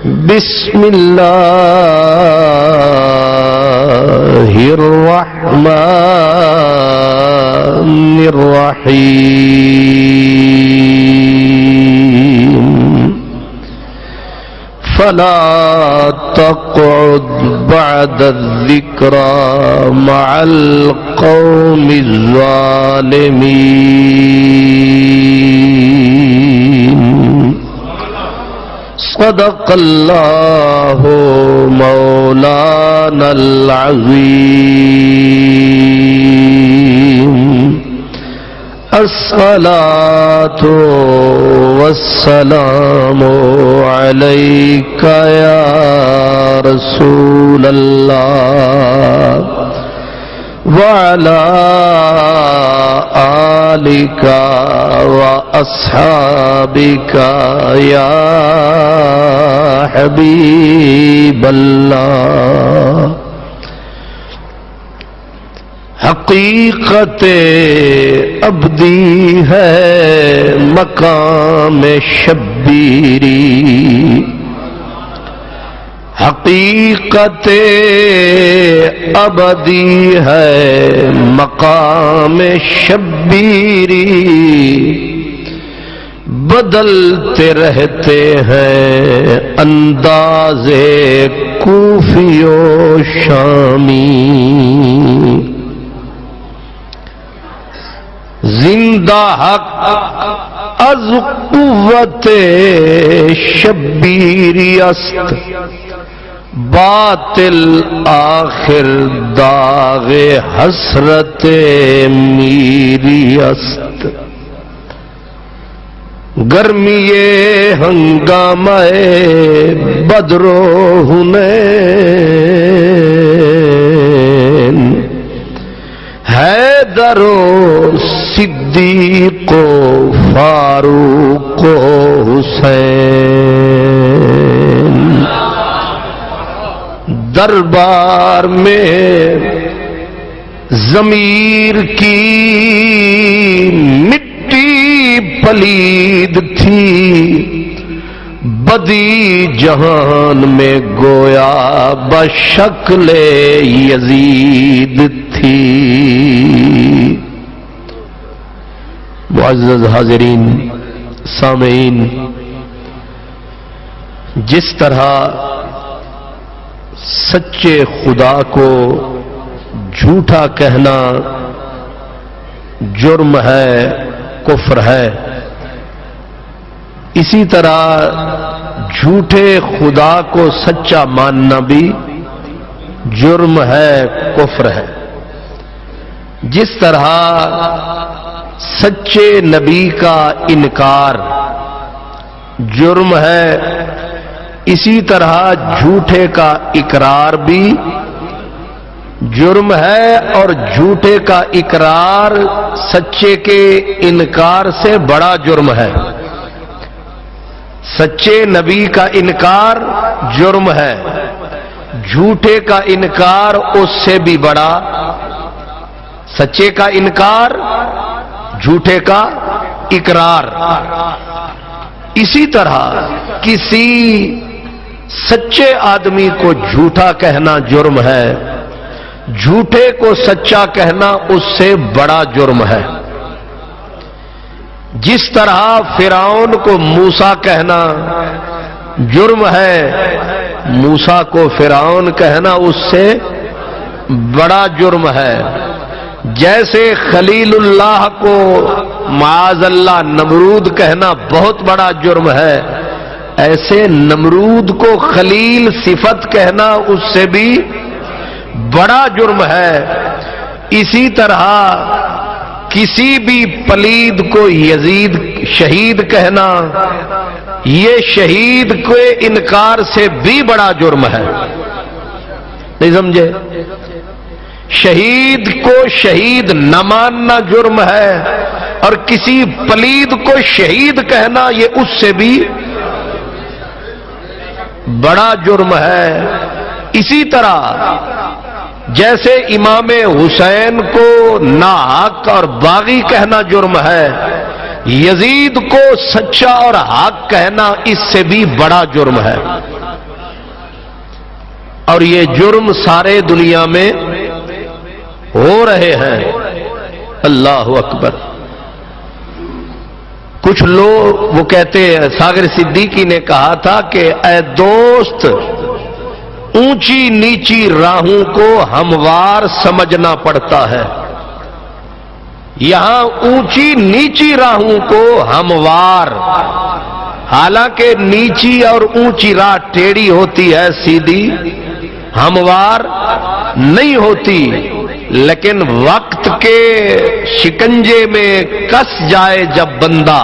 بسم اللہ الرحمن الرحیم فلا تقعد بعد الذکری مع القوم الظالمین صدق اللہ مولانا العظیم الصلاة والسلام علیک یا رسول اللہ وعلى آلك وأصحابك يا حبيب الله حقیقت ابدی ہے مقام شبیری حقیقت ابدی ہے مقام شبیری بدلتے رہتے ہیں انداز کوفی و شامی زندہ حق از قوت شبیری است باطل آخر داغ حسرت میری است گرمی ہنگامہ بدر و حنین حیدر و صدیق و فاروق و حسین دربار میں ضمیر کی مٹی پلید تھی بدی جہان میں گویا بشکل یزید تھی معزز حاضرین سامعین جس طرح سچے خدا کو جھوٹا کہنا جرم ہے کفر ہے اسی طرح جھوٹے خدا کو سچا ماننا بھی جرم ہے کفر ہے جس طرح سچے نبی کا انکار جرم ہے اسی طرح جھوٹے کا اقرار بھی جرم ہے اور جھوٹے کا اقرار سچے کے انکار سے بڑا جرم ہے سچے نبی کا انکار جرم ہے جھوٹے کا انکار اس سے بھی بڑا سچے کا انکار جھوٹے کا اقرار اسی طرح کسی سچے آدمی کو جھوٹا کہنا جرم ہے جھوٹے کو سچا کہنا اس سے بڑا جرم ہے جس طرح فرعون کو موسیٰ کہنا جرم ہے موسیٰ کو فرعون کہنا اس سے بڑا جرم ہے جیسے خلیل اللہ کو معاذ اللہ نمرود کہنا بہت بڑا جرم ہے ایسے نمرود کو خلیل صفت کہنا اس سے بھی بڑا جرم ہے اسی طرح کسی بھی پلید کو یزید شہید کہنا یہ شہید کے انکار سے بھی بڑا جرم ہے نہیں سمجھے شہید کو شہید نہ ماننا جرم ہے اور کسی پلید کو شہید کہنا یہ اس سے بھی بڑا جرم ہے اسی طرح جیسے امام حسین کو ناحق اور باغی کہنا جرم ہے یزید کو سچا اور حق کہنا اس سے بھی بڑا جرم ہے اور یہ جرم سارے دنیا میں ہو رہے ہیں۔ اللہ اکبر۔ کچھ لوگ وہ کہتے ہیں، ساغر صدیقی نے کہا تھا کہ اے دوست، اونچی نیچی راہوں کو ہموار سمجھنا پڑتا ہے۔ یہاں اونچی نیچی راہوں کو ہموار، حالانکہ نیچی اور اونچی راہ ٹیڑھی ہوتی ہے، سیدھی ہموار نہیں ہوتی، لیکن وقت کے شکنجے میں کس جائے جب بندہ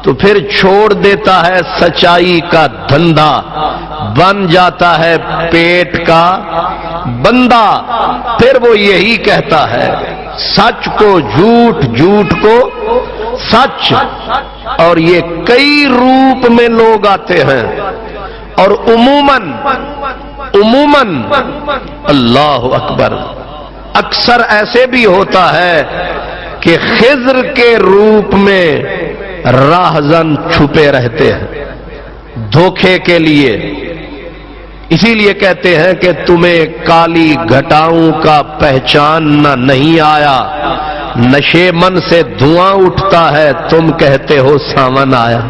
تو پھر چھوڑ دیتا ہے سچائی کا دھندا، بن جاتا ہے پیٹ کا بندہ۔ پھر وہ یہی کہتا ہے، سچ کو جھوٹ، جھوٹ کو سچ۔ اور یہ کئی روپ میں لوگ آتے ہیں، اور عموماً اللہ اکبر، اکثر ایسے بھی ہوتا ہے کہ خضر کے روپ میں راہزن چھپے رہتے ہیں دھوکے کے لیے۔ اسی لیے کہتے ہیں کہ تمہیں کالی گھٹاؤں کا پہچاننا نہیں آیا، نشے من سے دھواں اٹھتا ہے، تم کہتے ہو ساون آیا۔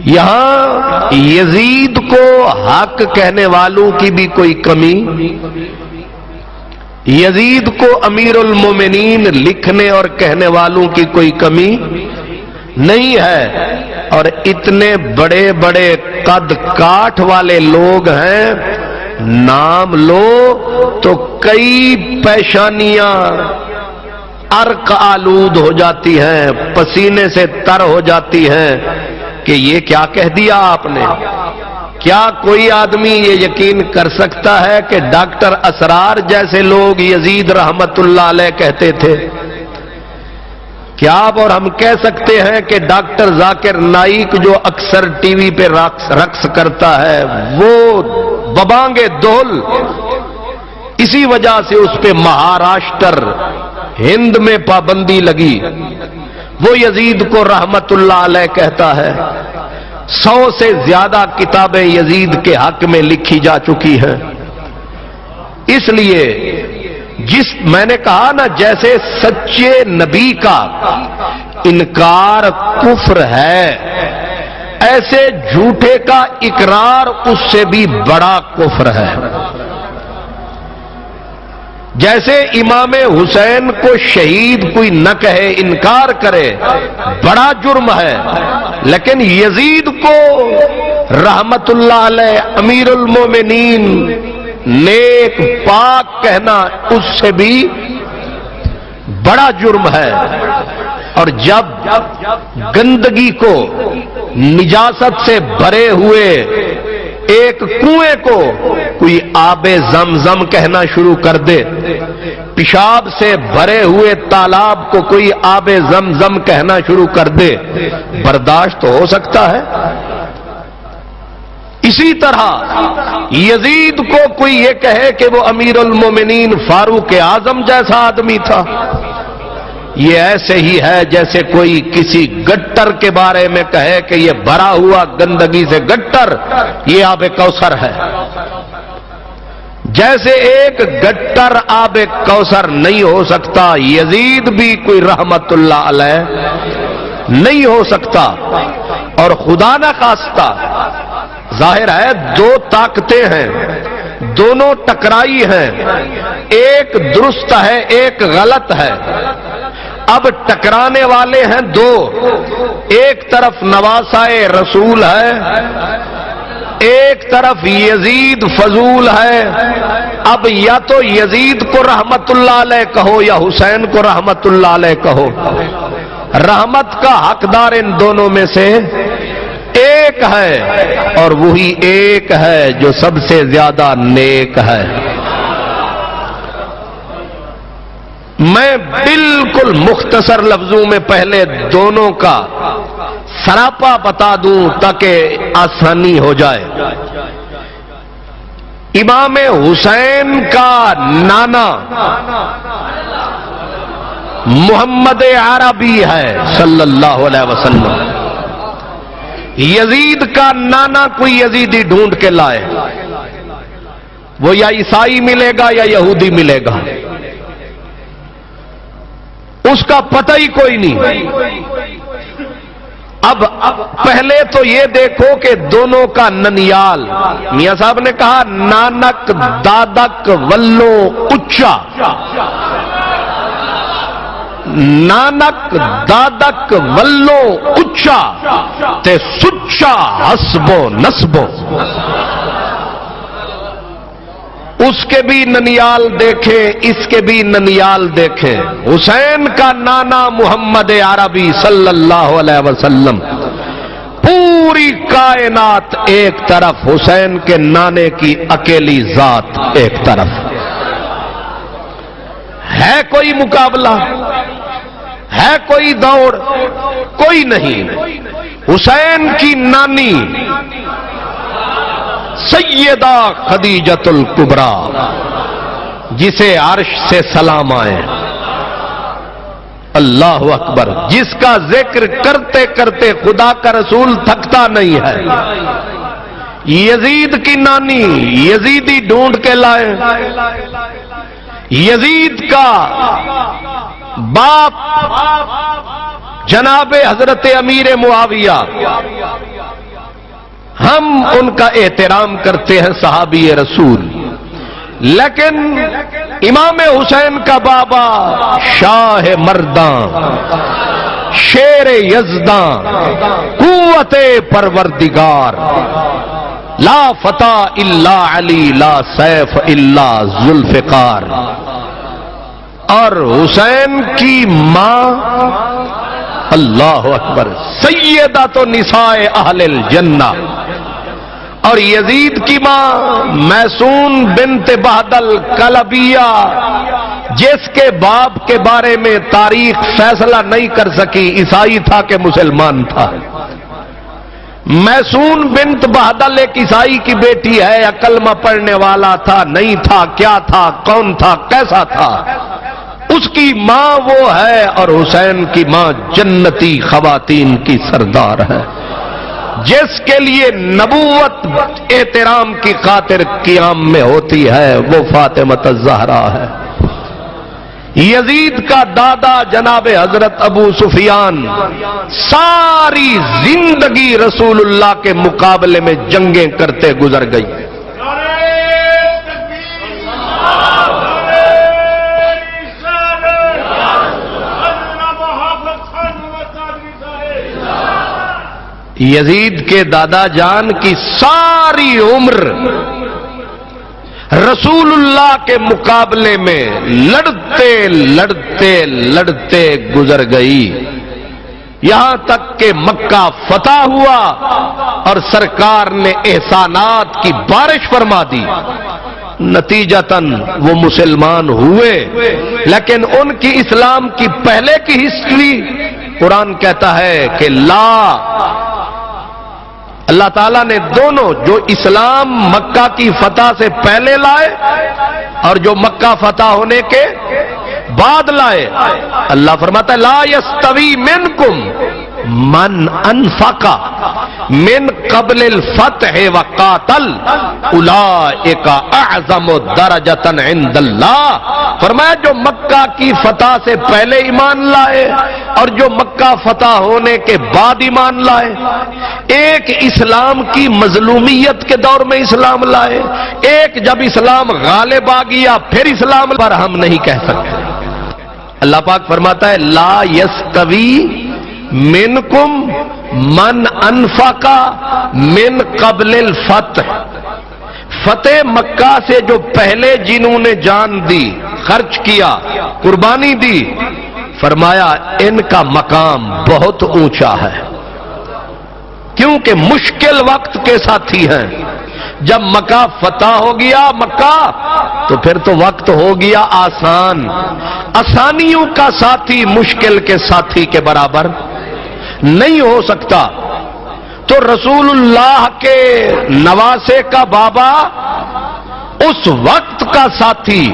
یہاں یزید کو حق کہنے والوں کی بھی کوئی کمی، یزید کو امیر المومنین لکھنے اور کہنے والوں کی کوئی کمی نہیں ہے، اور اتنے بڑے بڑے قد کاٹھ والے لوگ ہیں، نام لو تو کئی پیشانیاں عرق آلود ہو جاتی ہیں، پسینے سے تر ہو جاتی ہیں کہ یہ کیا کہہ دیا آپ نے۔ کیا کوئی آدمی یہ یقین کر سکتا ہے کہ ڈاکٹر اسرار جیسے لوگ یزید رحمت اللہ علیہ کہتے تھے؟ کیا آپ اور ہم کہہ سکتے ہیں کہ ڈاکٹر ذاکر نائک جو اکثر ٹی وی پہ رقص کرتا ہے، وہ ببانگے دول، اسی وجہ سے اس پہ مہاراشٹر ہند میں پابندی لگی، وہ یزید کو رحمت اللہ علیہ کہتا ہے۔ 100 سے زیادہ کتابیں یزید کے حق میں لکھی جا چکی ہیں۔ اس لیے میں نے کہا نا، جیسے سچے نبی کا انکار کفر ہے، ایسے جھوٹے کا اقرار اس سے بھی بڑا کفر ہے۔ جیسے امام حسین کو شہید کوئی نہ کہے، انکار کرے، بڑا جرم ہے، لیکن یزید کو رحمت اللہ علیہ امیر المومنین نیک پاک کہنا اس سے بھی بڑا جرم ہے۔ اور جب گندگی کو، نجاست سے بھرے ہوئے ایک کنویں کو کوئی آب زمزم کہنا شروع کر دے، پیشاب سے بھرے ہوئے تالاب کو کوئی آب زمزم کہنا شروع کر دے، برداشت ہو سکتا ہے؟ اسی طرح یزید کو کوئی یہ کہے کہ وہ امیر المومنین فاروق اعظم جیسا آدمی تھا، یہ ایسے ہی ہے جیسے کوئی کسی گٹر کے بارے میں کہے کہ یہ بھرا ہوا گندگی سے گٹر، یہ آب کوثر ہے۔ جیسے ایک گٹر آب کوثر نہیں ہو سکتا، یزید بھی کوئی رحمت اللہ علیہ نہیں ہو سکتا۔ اور خدا نہ خواستہ، ظاہر ہے دو طاقتیں ہیں، دونوں ٹکرائی ہیں، ایک درست ہے ایک غلط ہے۔ اب ٹکرانے والے ہیں دو، ایک طرف نواسائے رسول ہے، ایک طرف یزید فضول ہے۔ اب یا تو یزید کو رحمت اللہ علیہ کہو یا حسین کو رحمت اللہ علیہ کہو، رحمت کا حقدار ان دونوں میں سے ایک ہے، اور وہی ایک ہے جو سب سے زیادہ نیک ہے۔ میں بالکل مختصر لفظوں میں پہلے دونوں کا سراپا بتا دوں تاکہ آسانی ہو جائے۔ امام حسین کا نانا محمد عربی ہے صلی اللہ علیہ وسلم، یزید کا نانا کوئی یزیدی ڈھونڈ کے لائے، وہ یا عیسائی ملے گا یا یہودی ملے گا، اس کا پتہ ہی کوئی نہیں۔ اب پہلے تو یہ دیکھو کہ دونوں کا ننیال، میاں صاحب نے کہا نانک دادک ولو اچا، نانک دادک ولو اچا تے سچا حسبو نسبو، اس کے بھی ننیال دیکھیں اس کے بھی ننیال دیکھیں۔ حسین کا نانا محمد عربی صلی اللہ علیہ وسلم، پوری کائنات ایک طرف، حسین کے نانے کی اکیلی ذات ایک طرف۔ ہے کوئی مقابلہ؟ ہے کوئی دوڑ؟ کوئی نہیں۔ حسین کی نانی سیدہ خدیجۃ الکبریٰ، جسے عرش سے سلام آئے، اللہ اکبر، جس کا ذکر کرتے کرتے خدا کا رسول تھکتا نہیں ہے۔ یزید کی نانی یزیدی ڈھونڈ کے لائے، یزید کا باپ جناب حضرت امیر معاویہ، ہم ان کا احترام کرتے ہیں صحابی رسول، لیکن امام حسین کا بابا شاہ مرداں، شیر یزداں، قوت پروردگار، لا فتح الا علی لا سیف الا ذوالفقار، اور حسین کی ماں اللہ اکبر سیدۃ نساء اہل الجنہ، اور یزید کی ماں میسون بنت بہدل کلبیہ، جس کے باپ کے بارے میں تاریخ فیصلہ نہیں کر سکی عیسائی تھا کہ مسلمان تھا۔ میسون بنت بہدل ایک عیسائی کی بیٹی ہے، یا کلمہ پڑھنے والا تھا نہیں تھا، کیا تھا، کون تھا، کیسا تھا، اس کی ماں وہ ہے، اور حسین کی ماں جنتی خواتین کی سردار ہے، جس کے لیے نبوت احترام کی خاطر قیام میں ہوتی ہے، وہ فاطمہ الزہرا ہے۔ یزید کا دادا جناب حضرت ابو سفیان ساری زندگی رسول اللہ کے مقابلے میں جنگیں کرتے گزر گئی۔ یزید کے دادا جان کی ساری عمر رسول اللہ کے مقابلے میں لڑتے لڑتے لڑتے گزر گئی، یہاں تک کہ مکہ فتح ہوا اور سرکار نے احسانات کی بارش فرما دی، نتیجتاً وہ مسلمان ہوئے، لیکن ان کی اسلام کی پہلے کی ہسٹری قرآن کہتا ہے کہ اللہ تعالیٰ نے دونوں، جو اسلام مکہ کی فتح سے پہلے لائے اور جو مکہ فتح ہونے کے بعد لائے، اللہ فرماتا ہے لا یستوی منکم من انفق من قبل الفتح وقاتل اولئک اعظم درجۃ عند اللہ، فرمایا جو مکہ کی فتح سے پہلے ایمان لائے اور جو مکہ فتح ہونے کے بعد ایمان لائے، ایک اسلام کی مظلومیت کے دور میں اسلام لائے، ایک جب اسلام غالب آ گیا پھر اسلام پر ہم نہیں کہہ سکتے۔ اللہ پاک فرماتا ہے لا یستوی منکم من انفق من قبل الفتح، فتح مکہ سے جو پہلے جنہوں نے جان دی، خرچ کیا، قربانی دی، فرمایا ان کا مقام بہت اونچا ہے، کیونکہ مشکل وقت کے ساتھی ہیں۔ جب مکہ فتح ہو گیا مکہ تو پھر تو وقت ہو گیا آسان، آسانیوں کا ساتھی مشکل کے ساتھی کے برابر نہیں ہو سکتا۔ تو رسول اللہ کے نواسے کا بابا اس وقت کا ساتھی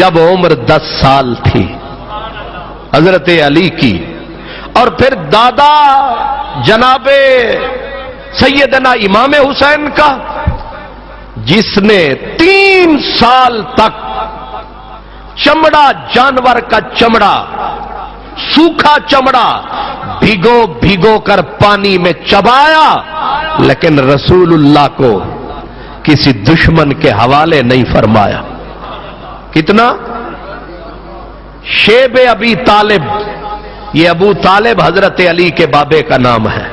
جب عمر 10 سال تھی حضرت علی کی، اور پھر دادا جناب سیدنا امام حسین کا، جس نے 3 سال تک چمڑا، جانور کا چمڑا، سوکھا چمڑا بھگو بھگو کر پانی میں چبایا، لیکن رسول اللہ کو کسی دشمن کے حوالے نہیں فرمایا۔ کتنا؟ شیب ابی طالب، یہ ابو طالب حضرت علی کے بابے کا نام ہے۔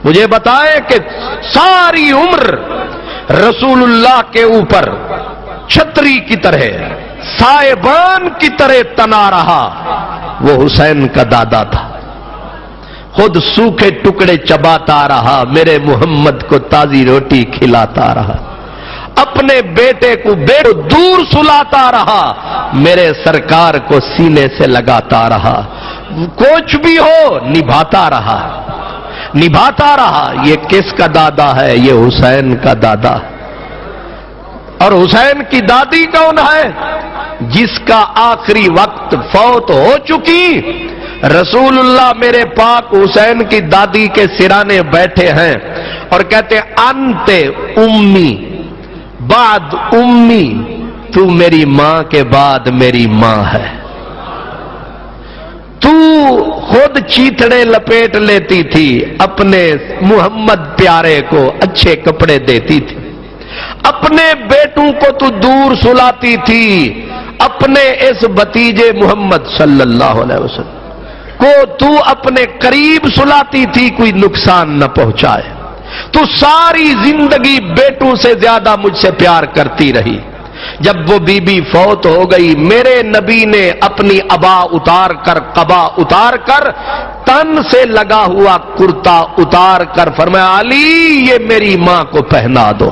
مجھے بتائیں کہ ساری عمر رسول اللہ کے اوپر چھتری کی طرح، سائبان کی طرح تنا رہا، وہ حسین کا دادا تھا۔ خود سوکھے ٹکڑے چباتا رہا، میرے محمد کو تازی روٹی کھلاتا رہا، اپنے بیٹے کو دور سلاتا رہا، میرے سرکار کو سینے سے لگاتا رہا، کچھ بھی ہو نبھاتا رہا، نبھاتا رہا۔ یہ کس کا دادا ہے؟ یہ حسین کا دادا۔ اور حسین کی دادی کون ہے؟ جس کا آخری وقت فوت ہو چکی، رسول اللہ میرے پاک حسین کی دادی کے سرانے بیٹھے ہیں اور کہتے ہیں انت امی بعد امی، تو میری ماں کے بعد میری ماں ہے۔ تو خود چیتڑے لپیٹ لیتی تھی، اپنے محمد پیارے کو اچھے کپڑے دیتی تھی، اپنے بیٹوں کو تو دور سلاتی تھی، اپنے اس بھتیجے محمد صلی اللہ علیہ وسلم کو تو اپنے قریب سلاتی تھی، کوئی نقصان نہ پہنچائے۔ تو ساری زندگی بیٹوں سے زیادہ مجھ سے پیار کرتی رہی۔ جب وہ بی بی فوت ہو گئی، میرے نبی نے اپنی ابا اتار کر، قبا اتار کر، تن سے لگا ہوا کرتا اتار کر فرمایا علی یہ میری ماں کو پہنا دو۔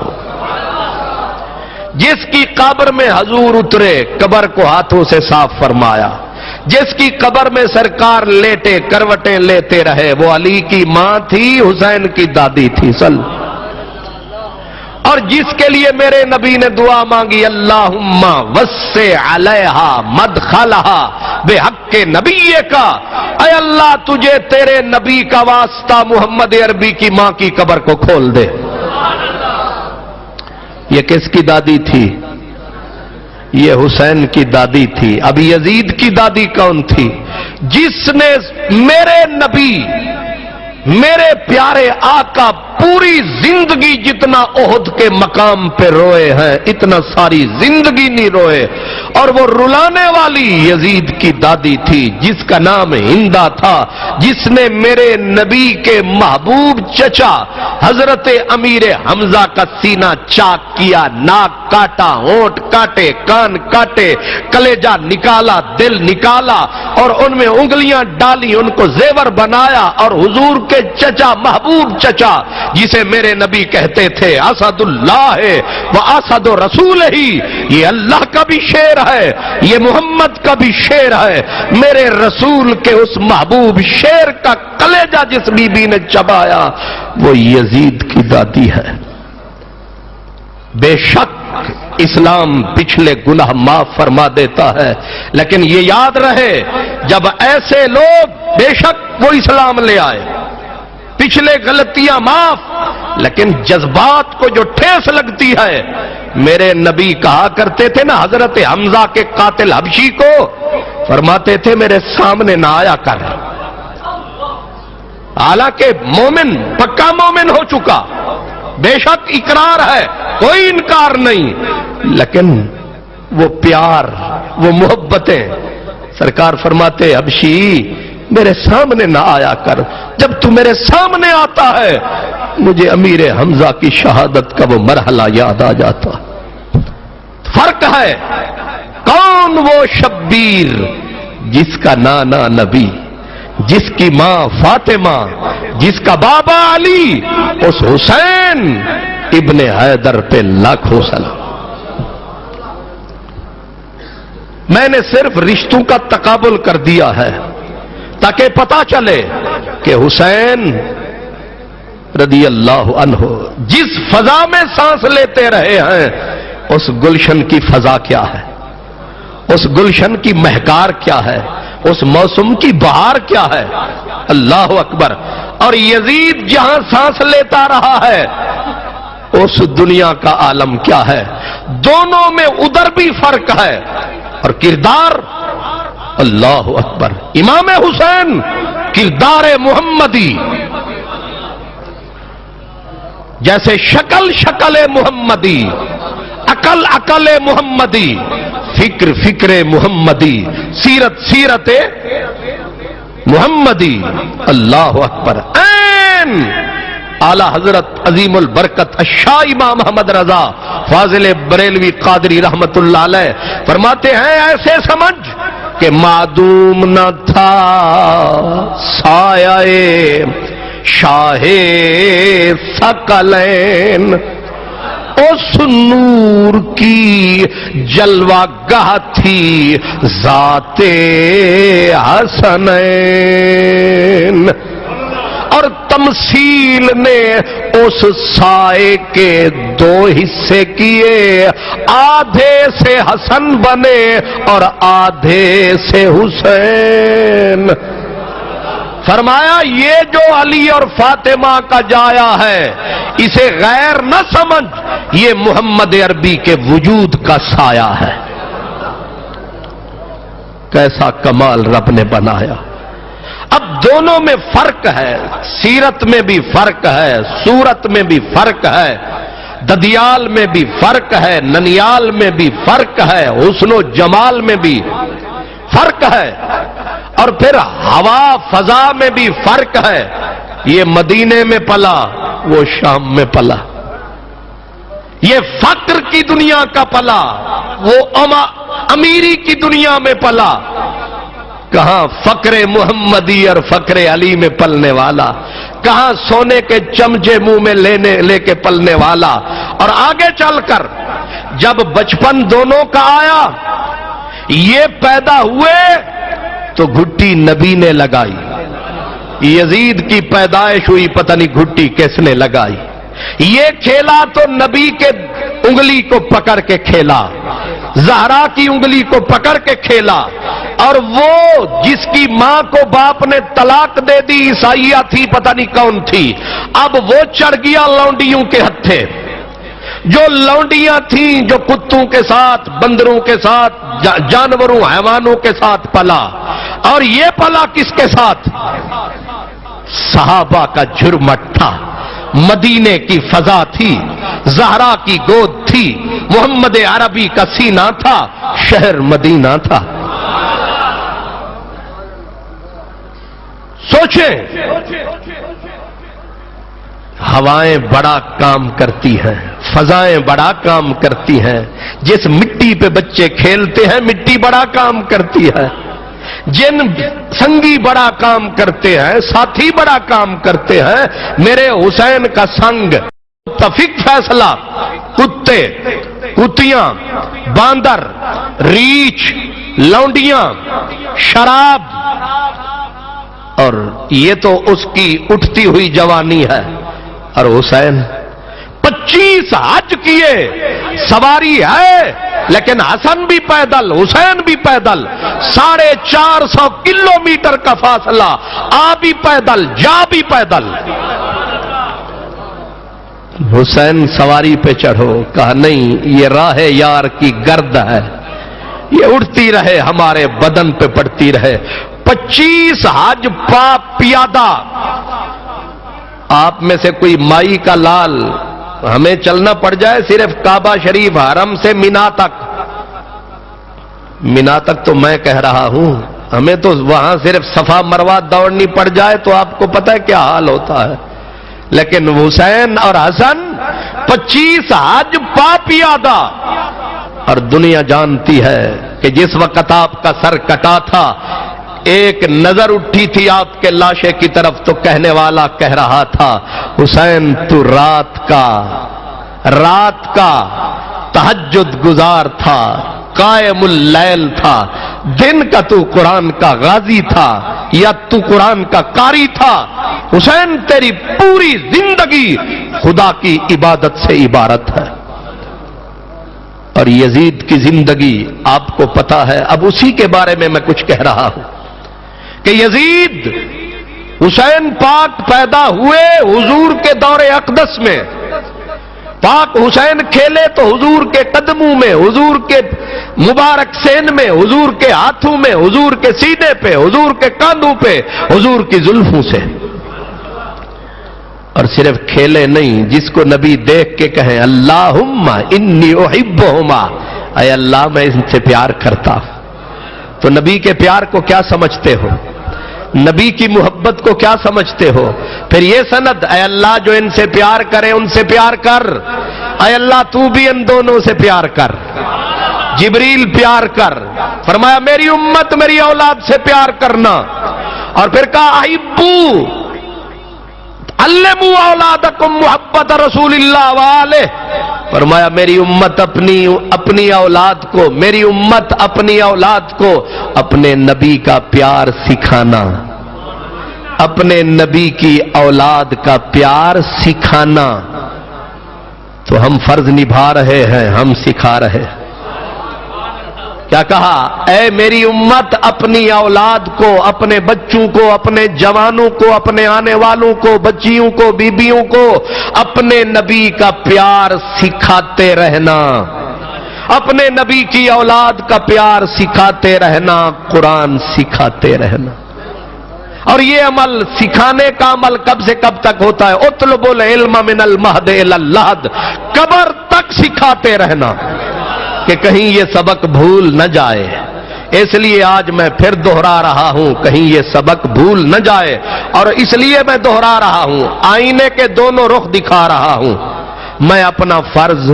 جس کی قبر میں حضور اترے، قبر کو ہاتھوں سے صاف فرمایا، جس کی قبر میں سرکار لیٹے کروٹیں لیتے رہے، وہ علی کی ماں تھی، حسین کی دادی تھی اور جس کے لیے میرے نبی نے دعا مانگی اللہم وسع علیہا مدخلہا بحق نبی کا، اے اللہ تجھے تیرے نبی کا واسطہ محمد عربی کی ماں کی قبر کو کھول دے۔ یہ کس کی دادی تھی؟ یہ حسین کی دادی تھی۔ اب یزید کی دادی کون تھی؟ جس نے میرے نبی، میرے پیارے آقا پوری زندگی جتنا احد کے مقام پہ روئے ہیں اتنا ساری زندگی نہیں روئے، اور وہ رلانے والی یزید کی دادی تھی جس کا نام ہندا تھا، جس نے میرے نبی کے محبوب چچا حضرت امیر حمزہ کا سینہ چاک کیا، ناک کاٹا، ہونٹ کاٹے، کان کاٹے، کلیجہ نکالا، دل نکالا اور ان میں انگلیاں ڈالی، ان کو زیور بنایا، اور حضور کے چچا، محبوب چچا جسے میرے نبی کہتے تھے اسد اللہ ہے وہ اسد رسول ہی، یہ اللہ کا بھی شیر ہے، یہ محمد کا بھی شیر ہے، میرے رسول کے اس محبوب شیر کا کلیجہ جس بی بی نے چبایا وہ یزید کی دادی ہے۔ بے شک اسلام پچھلے گناہ معاف فرما دیتا ہے، لیکن یہ یاد رہے جب ایسے لوگ، بے شک وہ اسلام لے آئے، پچھلے غلطیاں معاف، لیکن جذبات کو جو ٹھیس لگتی ہے، میرے نبی کہا کرتے تھے نا حضرت حمزہ کے قاتل حبشی کو، فرماتے تھے میرے سامنے نہ آیا کر، حالانکہ مومن، پکا مومن ہو چکا، بے شک اقرار ہے، کوئی انکار نہیں، لیکن وہ پیار، وہ محبتیں، سرکار فرماتے حبشی میرے سامنے نہ آیا کر، جب تو میرے سامنے آتا ہے مجھے امیر حمزہ کی شہادت کا وہ مرحلہ یاد آ جاتا۔ فرق ہے، کون وہ شبیر جس کا نانا نبی، جس کی ماں فاطمہ، جس کا بابا علی، اس حسین ابن حیدر پہ لاکھوں سلام۔ میں نے صرف رشتوں کا تقابل کر دیا ہے تاکہ پتا چلے کہ حسین رضی اللہ عنہ جس فضا میں سانس لیتے رہے ہیں اس گلشن کی فضا کیا ہے، اس گلشن کی مہکار کیا ہے، اس موسم کی بہار کیا ہے؟ اللہ اکبر. اور یزید جہاں سانس لیتا رہا ہے اس دنیا کا عالم کیا ہے؟ دونوں میں ادھر بھی فرق ہے. اور کردار، اللہ اکبر، امام حسین کردار محمدی، جیسے شکل شکل محمدی، عقل عقل محمدی، فکر فکر محمدی، سیرت سیرت محمدی. اللہ اکبر. این اعلی حضرت عظیم البرکت الشاہ امام محمد رضا فاضل بریلوی قادری رحمت اللہ علیہ فرماتے ہیں ایسے سمجھ کہ معدوم نہ تھا سایہ شاہ ثقلین، اس نور کی جلوہ گاہ تھی ذات حسنین، اور تمثیل نے اس سائے کے دو حصے کیے، آدھے سے حسن بنے اور آدھے سے حسین. فرمایا یہ جو علی اور فاطمہ کا جایا ہے اسے غیر نہ سمجھ، یہ محمد عربی کے وجود کا سایہ ہے. کیسا کمال رب نے بنایا. اب دونوں میں فرق ہے، سیرت میں بھی فرق ہے، صورت میں بھی فرق ہے، ددیال میں بھی فرق ہے، ننیال میں بھی فرق ہے، حسن و جمال میں بھی فرق ہے، اور پھر ہوا فضا میں بھی فرق ہے. یہ مدینے میں پلا، وہ شام میں پلا. یہ فقر کی دنیا کا پلا، وہ امیری کی دنیا میں پلا. کہاں فقر محمدی اور فقر علی میں پلنے والا، کہاں سونے کے چمچے منہ میں لے کے پلنے والا. اور آگے چل کر جب بچپن دونوں کا آیا، یہ پیدا ہوئے تو گھٹی نبی نے لگائی. یزید کی پیدائش ہوئی، پتہ نہیں گھٹی کس نے لگائی. یہ کھیلا تو نبی کے انگلی کو پکڑ کے کھیلا، زہرا کی انگلی کو پکڑ کے کھیلا. اور وہ جس کی ماں کو باپ نے طلاق دے دی، عیسائیہ تھی، پتہ نہیں کون تھی، اب وہ چڑھ گیا لونڈیوں کے ہتھے. جو لونڈیاں تھیں جو کتوں کے ساتھ، بندروں کے ساتھ، جانوروں حیوانوں کے ساتھ پلا، اور یہ پلا کس کے ساتھ؟ صحابہ کا جرمٹ تھا، مدینے کی فضا تھی، زہرا کی گود تھی، محمد عربی کا سینہ تھا، شہر مدینہ تھا. سوچیں، ہوائیں بڑا کام کرتی ہیں، فضائیں بڑا کام کرتی ہیں. جس مٹی پہ بچے کھیلتے ہیں مٹی بڑا کام کرتی ہے. جن سنگی بڑا کام کرتے ہیں، ساتھی بڑا کام کرتے ہیں. میرے حسین کا سنگ متفق فیصلہ، کتے، کتیاں، باندر، ریچھ، لونڈیاں، شراب، اور یہ تو اس کی اٹھتی ہوئی جوانی ہے. اور حسین 25 حج کیے، سواری ہے، لیکن حسن بھی پیدل، حسین بھی پیدل، 450 کلومیٹر کا فاصلہ، آ بھی پیدل، جا بھی پیدل. حسین سواری پہ چڑھو، کہا نہیں، یہ راہ یار کی گرد ہے، یہ اڑتی رہے، ہمارے بدن پہ پڑتی رہے. 25 حج پا پیادہ. آپ میں سے کوئی مائی کا لال ہمیں چلنا پڑ جائے صرف کعبہ شریف حرم سے مینا تک، مینا تک تو میں کہہ رہا ہوں، ہمیں تو وہاں صرف صفا مروہ دوڑنی پڑ جائے تو آپ کو پتہ ہے کیا حال ہوتا ہے. لیکن حسین اور حسن 25 حج پا پیادہ. اور دنیا جانتی ہے کہ جس وقت آپ کا سر کٹا تھا، ایک نظر اٹھی تھی آپ کے لاشے کی طرف تو کہنے والا کہہ رہا تھا، حسین تو رات کا تہجد گزار تھا، قائم اللیل تھا، دن کا تو قرآن کا غازی تھا یا تو قرآن کا قاری تھا. حسین تیری پوری زندگی خدا کی عبادت سے عبارت ہے. اور یزید کی زندگی آپ کو پتا ہے، اب اسی کے بارے میں کچھ کہہ رہا ہوں. کہ یزید حسین پاک پیدا ہوئے حضور کے دور اقدس میں، پاک حسین کھیلے تو حضور کے قدموں میں، حضور کے مبارک سین میں، حضور کے ہاتھوں میں، حضور کے سینے پہ، حضور کے کاندھوں پہ، حضور کی زلفوں سے۔ اور صرف کھیلے نہیں، جس کو نبی دیکھ کے کہیں اللہم انی احبہما، اے اللہ میں ان سے پیار کرتا ہوں، تو نبی کے پیار کو کیا سمجھتے ہو؟ نبی کی محبت کو کیا سمجھتے ہو؟ پھر یہ سند، اے اللہ جو ان سے پیار کرے ان سے پیار کر، اے اللہ تو بھی ان دونوں سے پیار کر۔ جبریل پیار کر، فرمایا میری امت میری اولاد سے پیار کرنا، اور پھر کہا احبو علموا اولادکم محبت رسول اللہ وآلہ، فرمایا میری امت اپنی اولاد کو، میری امت اپنی اولاد کو اپنے نبی کا پیار سکھانا، اپنے نبی کی اولاد کا پیار سکھانا۔ تو ہم فرض نبھا رہے ہیں، ہم سکھا رہے ہیں۔ کیا کہا؟ اے میری امت اپنی اولاد کو، اپنے بچوں کو، اپنے جوانوں کو، اپنے آنے والوں کو، بچیوں کو، بیبیوں کو اپنے نبی کا پیار سکھاتے رہنا، اپنے نبی کی اولاد کا پیار سکھاتے رہنا، قرآن سکھاتے رہنا۔ اور یہ عمل، سکھانے کا عمل کب سے کب تک ہوتا ہے؟ اطلب العلم من المہد الی اللحد، قبر تک سکھاتے رہنا کہ کہیں یہ سبق بھول نہ جائے۔ اس لیے آج میں پھر دہرا رہا ہوں، کہیں یہ سبق بھول نہ جائے، اور اس لیے میں دہرا رہا ہوں، آئینے کے دونوں رخ دکھا رہا ہوں، میں اپنا فرض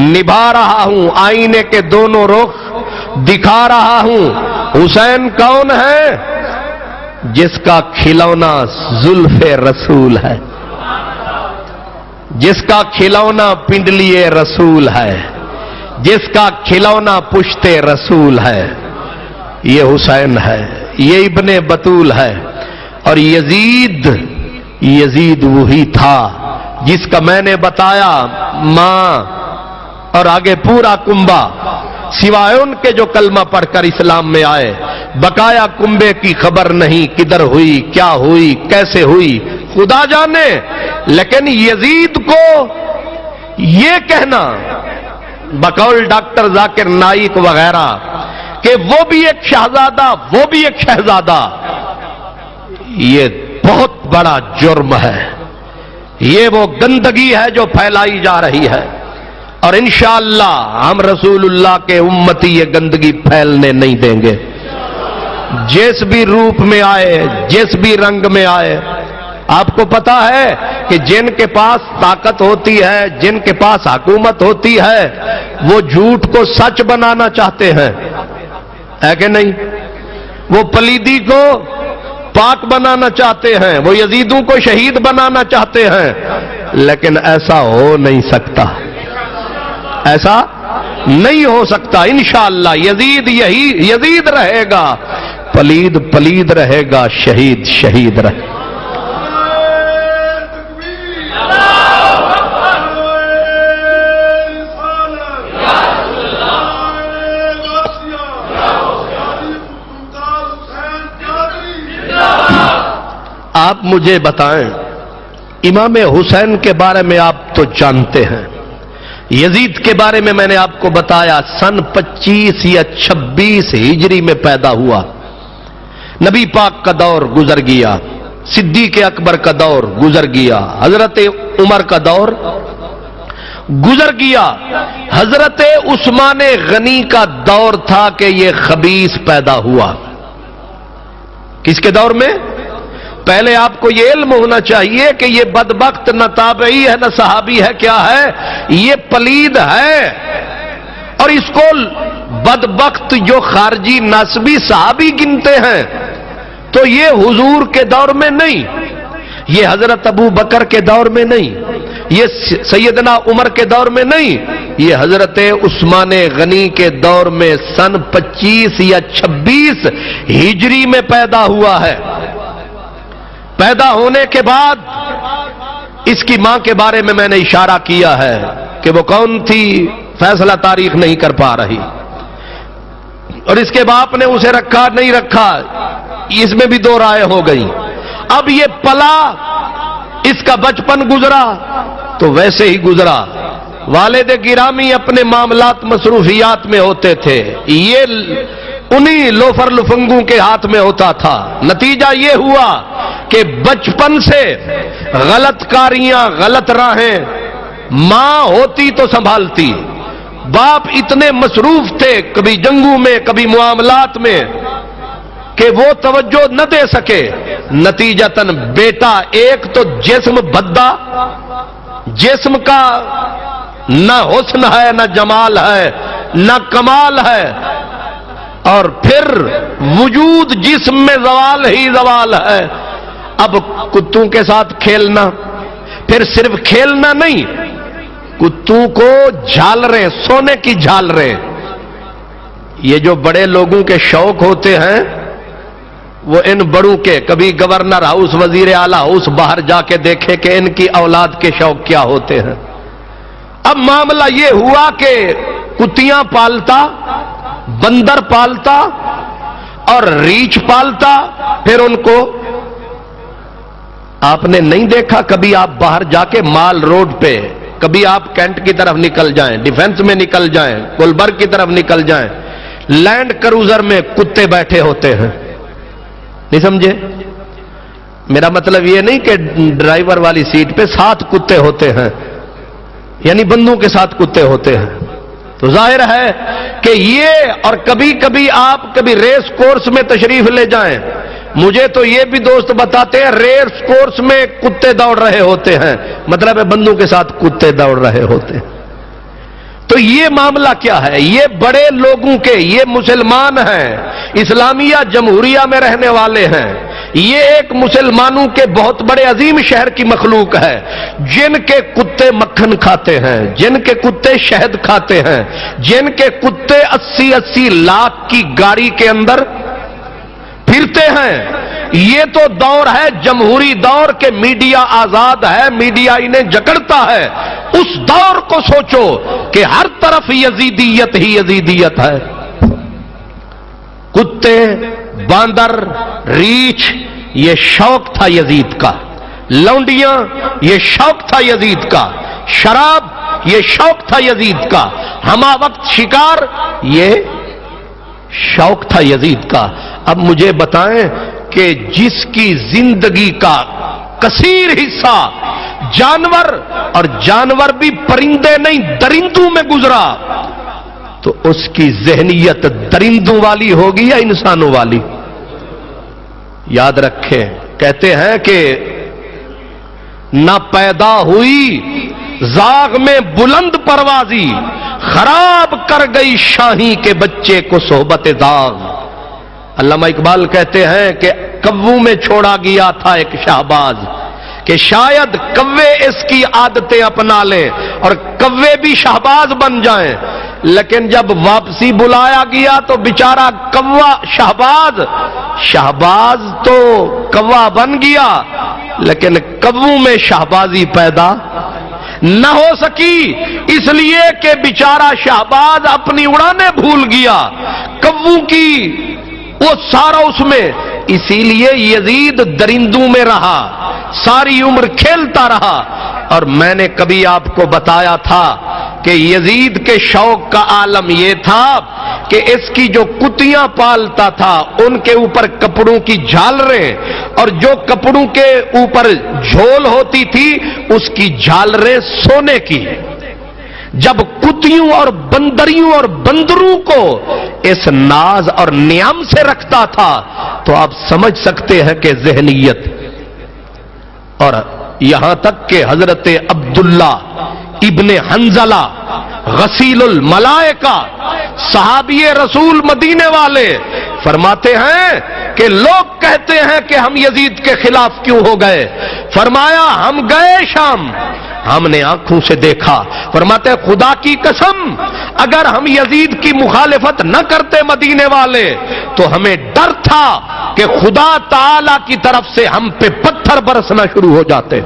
نبھا رہا ہوں، آئینے کے دونوں رخ دکھا رہا ہوں۔ حسین کون ہے؟ جس کا کھلونا زلف رسول ہے، جس کا کھلونا پنڈلی رسول ہے، جس کا کھلونا پشت رسول ہے، یہ حسین ہے، یہ ابن بطول ہے۔ اور یزید وہی تھا جس کا میں نے بتایا ماں اور آگے پورا کنبہ، سوائے ان کے جو کلمہ پڑھ کر اسلام میں آئے، بقایا کنبے کی خبر نہیں، کدھر ہوئی، کیا ہوئی، کیسے ہوئی، خدا جانے۔ لیکن یزید کو یہ کہنا بقول ڈاکٹر ذاکر نائک وغیرہ کہ وہ بھی ایک شہزادہ، وہ بھی ایک شہزادہ، یہ بہت بڑا جرم ہے، یہ وہ گندگی ہے جو پھیلائی جا رہی ہے، اور انشاءاللہ ہم رسول اللہ کے امتی یہ گندگی پھیلنے نہیں دیں گے، جس بھی روپ میں آئے، جس بھی رنگ میں آئے۔ آپ کو پتا ہے کہ جن کے پاس طاقت ہوتی ہے، جن کے پاس حکومت ہوتی ہے، وہ جھوٹ کو سچ بنانا چاہتے ہیں، ہے کہ نہیں؟ وہ پلیدی کو پاک بنانا چاہتے ہیں، وہ یزیدوں کو شہید بنانا چاہتے ہیں، لیکن ایسا ہو نہیں سکتا، ایسا نہیں ہو سکتا۔ انشاءاللہ یزید رہے گا، پلید رہے گا، شہید رہے گا۔ آپ مجھے بتائیں، امام حسین کے بارے میں آپ تو جانتے ہیں، یزید کے بارے میں نے آپ کو بتایا سن 25 یا 26 ہجری میں پیدا ہوا، نبی پاک کا دور گزر گیا، صدیق اکبر کا دور گزر گیا، حضرت عمر کا دور گزر گیا، حضرت عثمان غنی کا دور تھا کہ یہ خبیث پیدا ہوا۔ کس کے دور میں؟ پہلے آپ کو یہ علم ہونا چاہیے کہ یہ بدبخت نہ تابعی ہے نہ صحابی ہے، کیا ہے؟ یہ پلید ہے، اور اس کو بدبخت جو خارجی نسبی صحابی گنتے ہیں، تو یہ حضور کے دور میں نہیں، یہ حضرت ابو بکر کے دور میں نہیں، یہ سیدنا عمر کے دور میں نہیں، یہ حضرت عثمان غنی کے دور میں سن 25 یا 26 ہجری میں پیدا ہوا ہے۔ پیدا ہونے کے بعد اس کی ماں کے بارے میں نے اشارہ کیا ہے کہ وہ کون تھی، فیصلہ تاریخ نہیں کر پا رہی، اور اس کے باپ نے اسے رکھا نہیں رکھا اس میں بھی دو رائے ہو گئی. اب یہ پلا، اس کا بچپن گزرا تو ویسے ہی گزرا. والد گرامی اپنے معاملات مصروفیات میں ہوتے تھے، یہ انہی لوفر لفنگوں کے ہاتھ میں ہوتا تھا. نتیجہ یہ ہوا کہ بچپن سے غلط کاریاں، غلط راہیں ماں ہوتی تو سنبھالتی. باپ اتنے مصروف تھے، کبھی جنگوں میں کبھی معاملات میں، کہ وہ توجہ نہ دے سکے. نتیجتاً بیٹا ایک تو جسم بھدا، جسم کا نہ حسن ہے نہ جمال ہے نہ کمال ہے، اور پھر وجود جسم میں زوال ہی زوال ہے. اب کتوں کے ساتھ کھیلنا، پھر صرف کھیلنا نہیں، کتوں کو جھالریں، سونے کی جھالریں. یہ جو بڑے لوگوں کے شوق ہوتے ہیں وہ ان بڑوں کے، کبھی گورنر ہاؤس، وزیر اعلیٰ ہاؤس باہر جا کے دیکھے کہ ان کی اولاد کے شوق کیا ہوتے ہیں. اب معاملہ یہ ہوا کہ کتیاں پالتا، بندر پالتا اور ریچھ پالتا. پھر ان کو آپ نے نہیں دیکھا، کبھی آپ باہر جا کے مال روڈ پہ، کبھی آپ کینٹ کی طرف نکل جائیں، ڈیفنس میں نکل جائیں، گلبرگ کی طرف نکل جائیں، لینڈ کروزر میں کتے بیٹھے ہوتے ہیں. نہیں سمجھے؟ میرا مطلب یہ نہیں کہ ڈرائیور والی سیٹ پہ 7 کتے ہوتے ہیں، یعنی بندوں کے ساتھ کتے ہوتے ہیں. تو ظاہر ہے کہ یہ، اور کبھی کبھی آپ کبھی ریس کورس میں تشریف لے جائیں، مجھے تو یہ بھی دوست بتاتے ہیں ریس کورس میں کتے دوڑ رہے ہوتے ہیں، مطلب ہے بندوں کے ساتھ کتے دوڑ رہے ہوتے ہیں. تو یہ معاملہ کیا ہے؟ یہ بڑے لوگوں کے، یہ مسلمان ہیں، اسلامیہ جمہوریہ میں رہنے والے ہیں، یہ ایک مسلمانوں کے بہت بڑے عظیم شہر کی مخلوق ہے، جن کے کتے مکھن کھاتے ہیں، جن کے کتے شہد کھاتے ہیں، جن کے کتے 80 لاکھ کی گاڑی کے اندر پھرتے ہیں. یہ تو دور ہے جمہوری دور کے، میڈیا آزاد ہے، میڈیا انہیں جکڑتا ہے. اس دور کو سوچو کہ ہر طرف یزیدیت ہی یزیدیت ہے. کتے، باندر، ریچھ، یہ شوق تھا یزید کا. لونڈیاں، یہ شوق تھا یزید کا. شراب، یہ شوق تھا یزید کا. ہمہ وقت شکار، یہ شوق تھا یزید کا. اب مجھے بتائیں کہ جس کی زندگی کا کثیر حصہ جانور، اور جانور بھی پرندے نہیں درندوں میں گزرا، تو اس کی ذہنیت درندوں والی ہوگی یا انسانوں والی؟ یاد رکھیں، کہتے ہیں کہ نہ پیدا ہوئی زاغ میں بلند پروازی، خراب کر گئی شاہی کے بچے کو صحبت داغ. علامہ اقبال کہتے ہیں کہ کووں میں چھوڑا گیا تھا ایک شہباز، کہ شاید کوے اس کی عادتیں اپنا لیں اور کوے بھی شہباز بن جائیں. لیکن جب واپسی بلایا گیا تو بیچارہ کوا شہباز تو کوا بن گیا، لیکن کووں میں شہبازی پیدا نہ ہو سکی، اس لیے کہ بیچارہ شہباز اپنی اڑانے بھول گیا، کووں کی وہ سارا اس میں. اسی لیے یزید درندوں میں رہا، ساری عمر کھیلتا رہا. اور میں نے کبھی آپ کو بتایا تھا کہ یزید کے شوق کا عالم یہ تھا کہ اس کی جو کتیاں پالتا تھا ان کے اوپر کپڑوں کی جھالریں، اور جو کپڑوں کے اوپر جھول ہوتی تھی اس کی جھالریں سونے کی. جب کتیوں اور بندریوں اور بندروں کو اس ناز اور نیام سے رکھتا تھا تو آپ سمجھ سکتے ہیں کہ ذہنیت. اور یہاں تک کہ حضرت عبداللہ ابن حنزلہ غسیل الملائکہ صحابی رسول مدینے والے فرماتے ہیں کہ لوگ کہتے ہیں کہ ہم یزید کے خلاف کیوں ہو گئے. فرمایا ہم گئے شام، ہم نے آنکھوں سے دیکھا. فرماتے خدا کی قسم اگر ہم یزید کی مخالفت نہ کرتے مدینے والے تو ہمیں ڈر تھا کہ خدا تعالی کی طرف سے ہم پہ پتھر برسنا شروع ہو جاتے.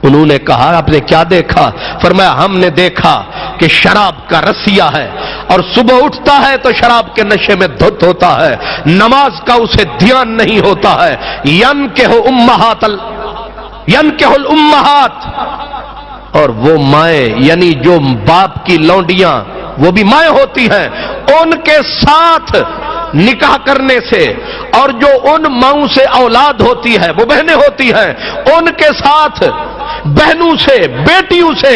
انہوں نے کہا آپ نے کیا دیکھا؟ فرمایا ہم نے دیکھا کہ شراب کا رسیہ ہے اور صبح اٹھتا ہے تو شراب کے نشے میں دھت ہوتا ہے، نماز کا اسے دھیان نہیں ہوتا ہے، ینکح الامہات، اور وہ مائیں یعنی جو باپ کی لونڈیاں وہ بھی مائیں ہوتی ہیں، ان کے ساتھ نکاح کرنے سے، اور جو ان ماؤں سے اولاد ہوتی ہے وہ بہنیں ہوتی ہیں، ان کے ساتھ بہنوں سے بیٹیوں سے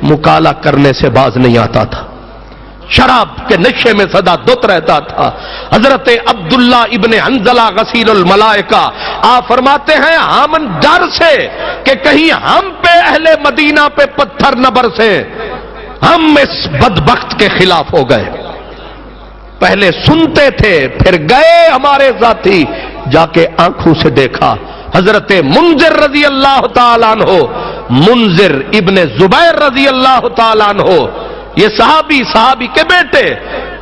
مکالہ کرنے سے باز نہیں آتا تھا، شراب کے نشے میں سدا دت رہتا تھا۔ حضرت عبداللہ ابن حنظلہ غسیل الملائکہ آپ فرماتے ہیں ہم ڈر سے کہ کہیں ہم پہ اہل مدینہ پہ پتھر نہ برسے، ہم اس بدبخت کے خلاف ہو گئے۔ پہلے سنتے تھے پھر گئے ہمارے ذاتی، جا کے آنکھوں سے دیکھا۔ حضرت منذر رضی اللہ تعالیٰ عنہ، منذر ابن زبیر رضی اللہ تعالیٰ عنہ، یہ صحابی کے بیٹے،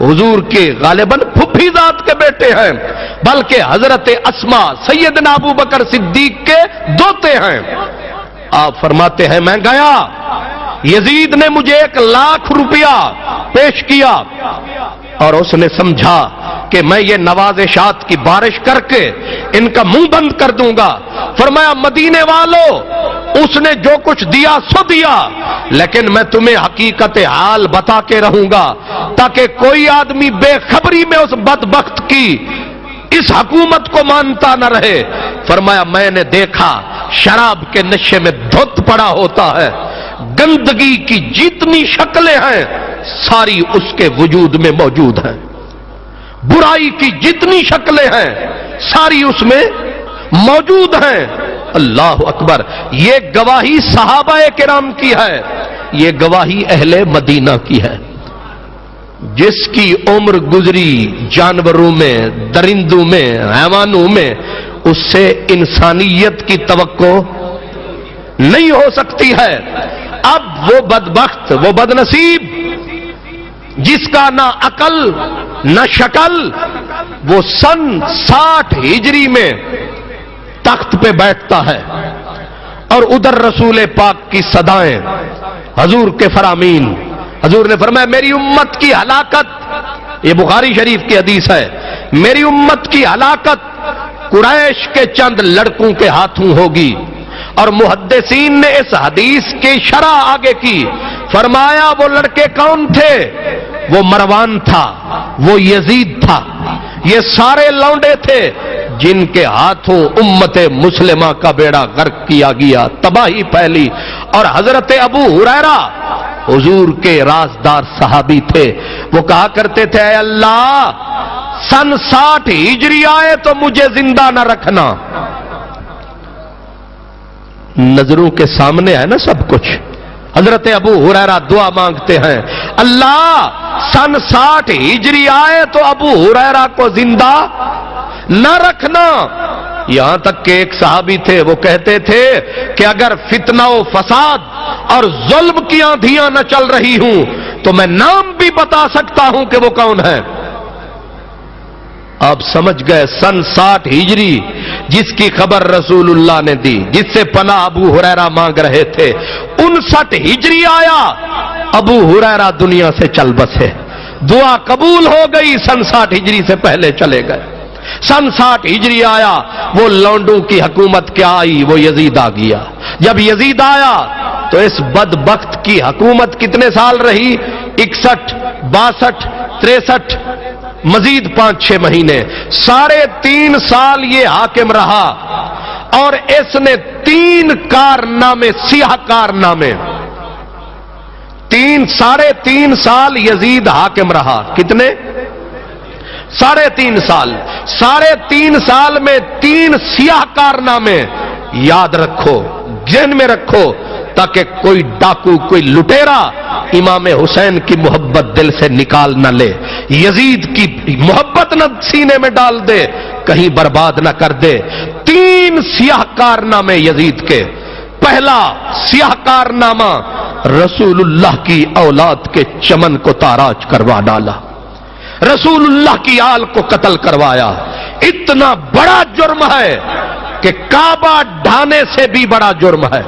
حضور کے غالباً پھپھی ذات کے بیٹے ہیں، بلکہ حضرت اسماء سیدنا ابو بکر صدیق کے دوتے ہیں۔ آپ فرماتے ہیں میں گیا، یزید نے مجھے 1,00,000 روپیہ پیش کیا اور اس نے سمجھا کہ میں یہ نوازشات کی بارش کر کے ان کا منہ بند کر دوں گا۔ فرمایا مدینے والو، اس نے جو کچھ دیا سو دیا، لیکن میں تمہیں حقیقت حال بتا کے رہوں گا تاکہ کوئی آدمی بے خبری میں اس بدبخت کی اس حکومت کو مانتا نہ رہے۔ فرمایا میں نے دیکھا شراب کے نشے میں دھت پڑا ہوتا ہے، گندگی کی جتنی شکلیں ہیں ساری اس کے وجود میں موجود ہیں، برائی کی جتنی شکلیں ہیں ساری اس میں موجود ہیں۔ اللہ اکبر، یہ گواہی صحابہ کرام کی ہے، یہ گواہی اہل مدینہ کی ہے۔ جس کی عمر گزری جانوروں میں، درندوں میں، حیوانوں میں، اس سے انسانیت کی توقع نہیں ہو سکتی ہے۔ اب وہ بدبخت، وہ بدنصیب جس کا نہ عقل نہ شکل، وہ سن 60 ہجری میں تخت پہ بیٹھتا ہے اور ادھر رسول پاک کی صدائیں، حضور کے فرامین۔ حضور نے فرمایا میری امت کی ہلاکت، یہ بخاری شریف کی حدیث ہے، میری امت کی ہلاکت قریش کے چند لڑکوں کے ہاتھوں ہوگی۔ اور محدثین نے اس حدیث کی شرح آگے کی، فرمایا وہ لڑکے کون تھے؟ وہ مروان تھا، وہ یزید تھا، یہ سارے لونڈے تھے جن کے ہاتھوں امت مسلمہ کا بیڑا غرق کیا گیا، تباہی پھیلی۔ اور حضرت ابو ہریرہ حضور کے رازدار صحابی تھے، وہ کہا کرتے تھے اے اللہ سن 60 ہجری آئے تو مجھے زندہ نہ رکھنا۔ نظروں کے سامنے ہے نا سب کچھ۔ حضرت ابو ہریرہ دعا مانگتے ہیں اللہ سن 60 ہجری آئے تو ابو ہریرہ کو زندہ نہ رکھنا۔ یہاں تک کہ ایک صحابی تھے، وہ کہتے تھے کہ اگر فتنہ و فساد اور ظلم کی آندھیاں نہ چل رہی ہوں تو میں نام بھی بتا سکتا ہوں کہ وہ کون ہے۔ آپ سمجھ گئے سن 60 ہجری جس کی خبر رسول اللہ نے دی، جس سے پناہ ابو ہریرہ مانگ رہے تھے، 59 ہجری آیا، ابو ہریرہ دنیا سے چل بسے، دعا قبول ہو گئی، سن 60 ہجری سے پہلے چلے گئے۔ سن 60 ہجری آیا، وہ لونڈوں کی حکومت کیا آئی، وہ یزید آ گیا۔ جب یزید آیا تو اس بدبخت کی حکومت کتنے سال رہی؟ 61 62 63 مزید 5-6 مہینے، 3.5 سال یہ حاکم رہا، اور اس نے 3 کارنامے، سیاہ کارنامے، 3.5 سال یزید حاکم رہا۔ کتنے؟ 3.5 سال۔ 3.5 سال میں 3 سیاہ کارنامے یاد رکھو، ذہن میں رکھو، تاکہ کوئی ڈاکو، کوئی لٹیرا امام حسین کی محبت دل سے نکال نہ لے، یزید کی محبت نہ سینے میں ڈال دے، کہیں برباد نہ کر دے۔ 3 سیاہ کارنامے یزید کے۔ پہلا سیاہ کارنامہ، رسول اللہ کی اولاد کے چمن کو تاراج کروا ڈالا، رسول اللہ کی آل کو قتل کروایا۔ اتنا بڑا جرم ہے کہ کعبہ ڈھانے سے بھی بڑا جرم ہے۔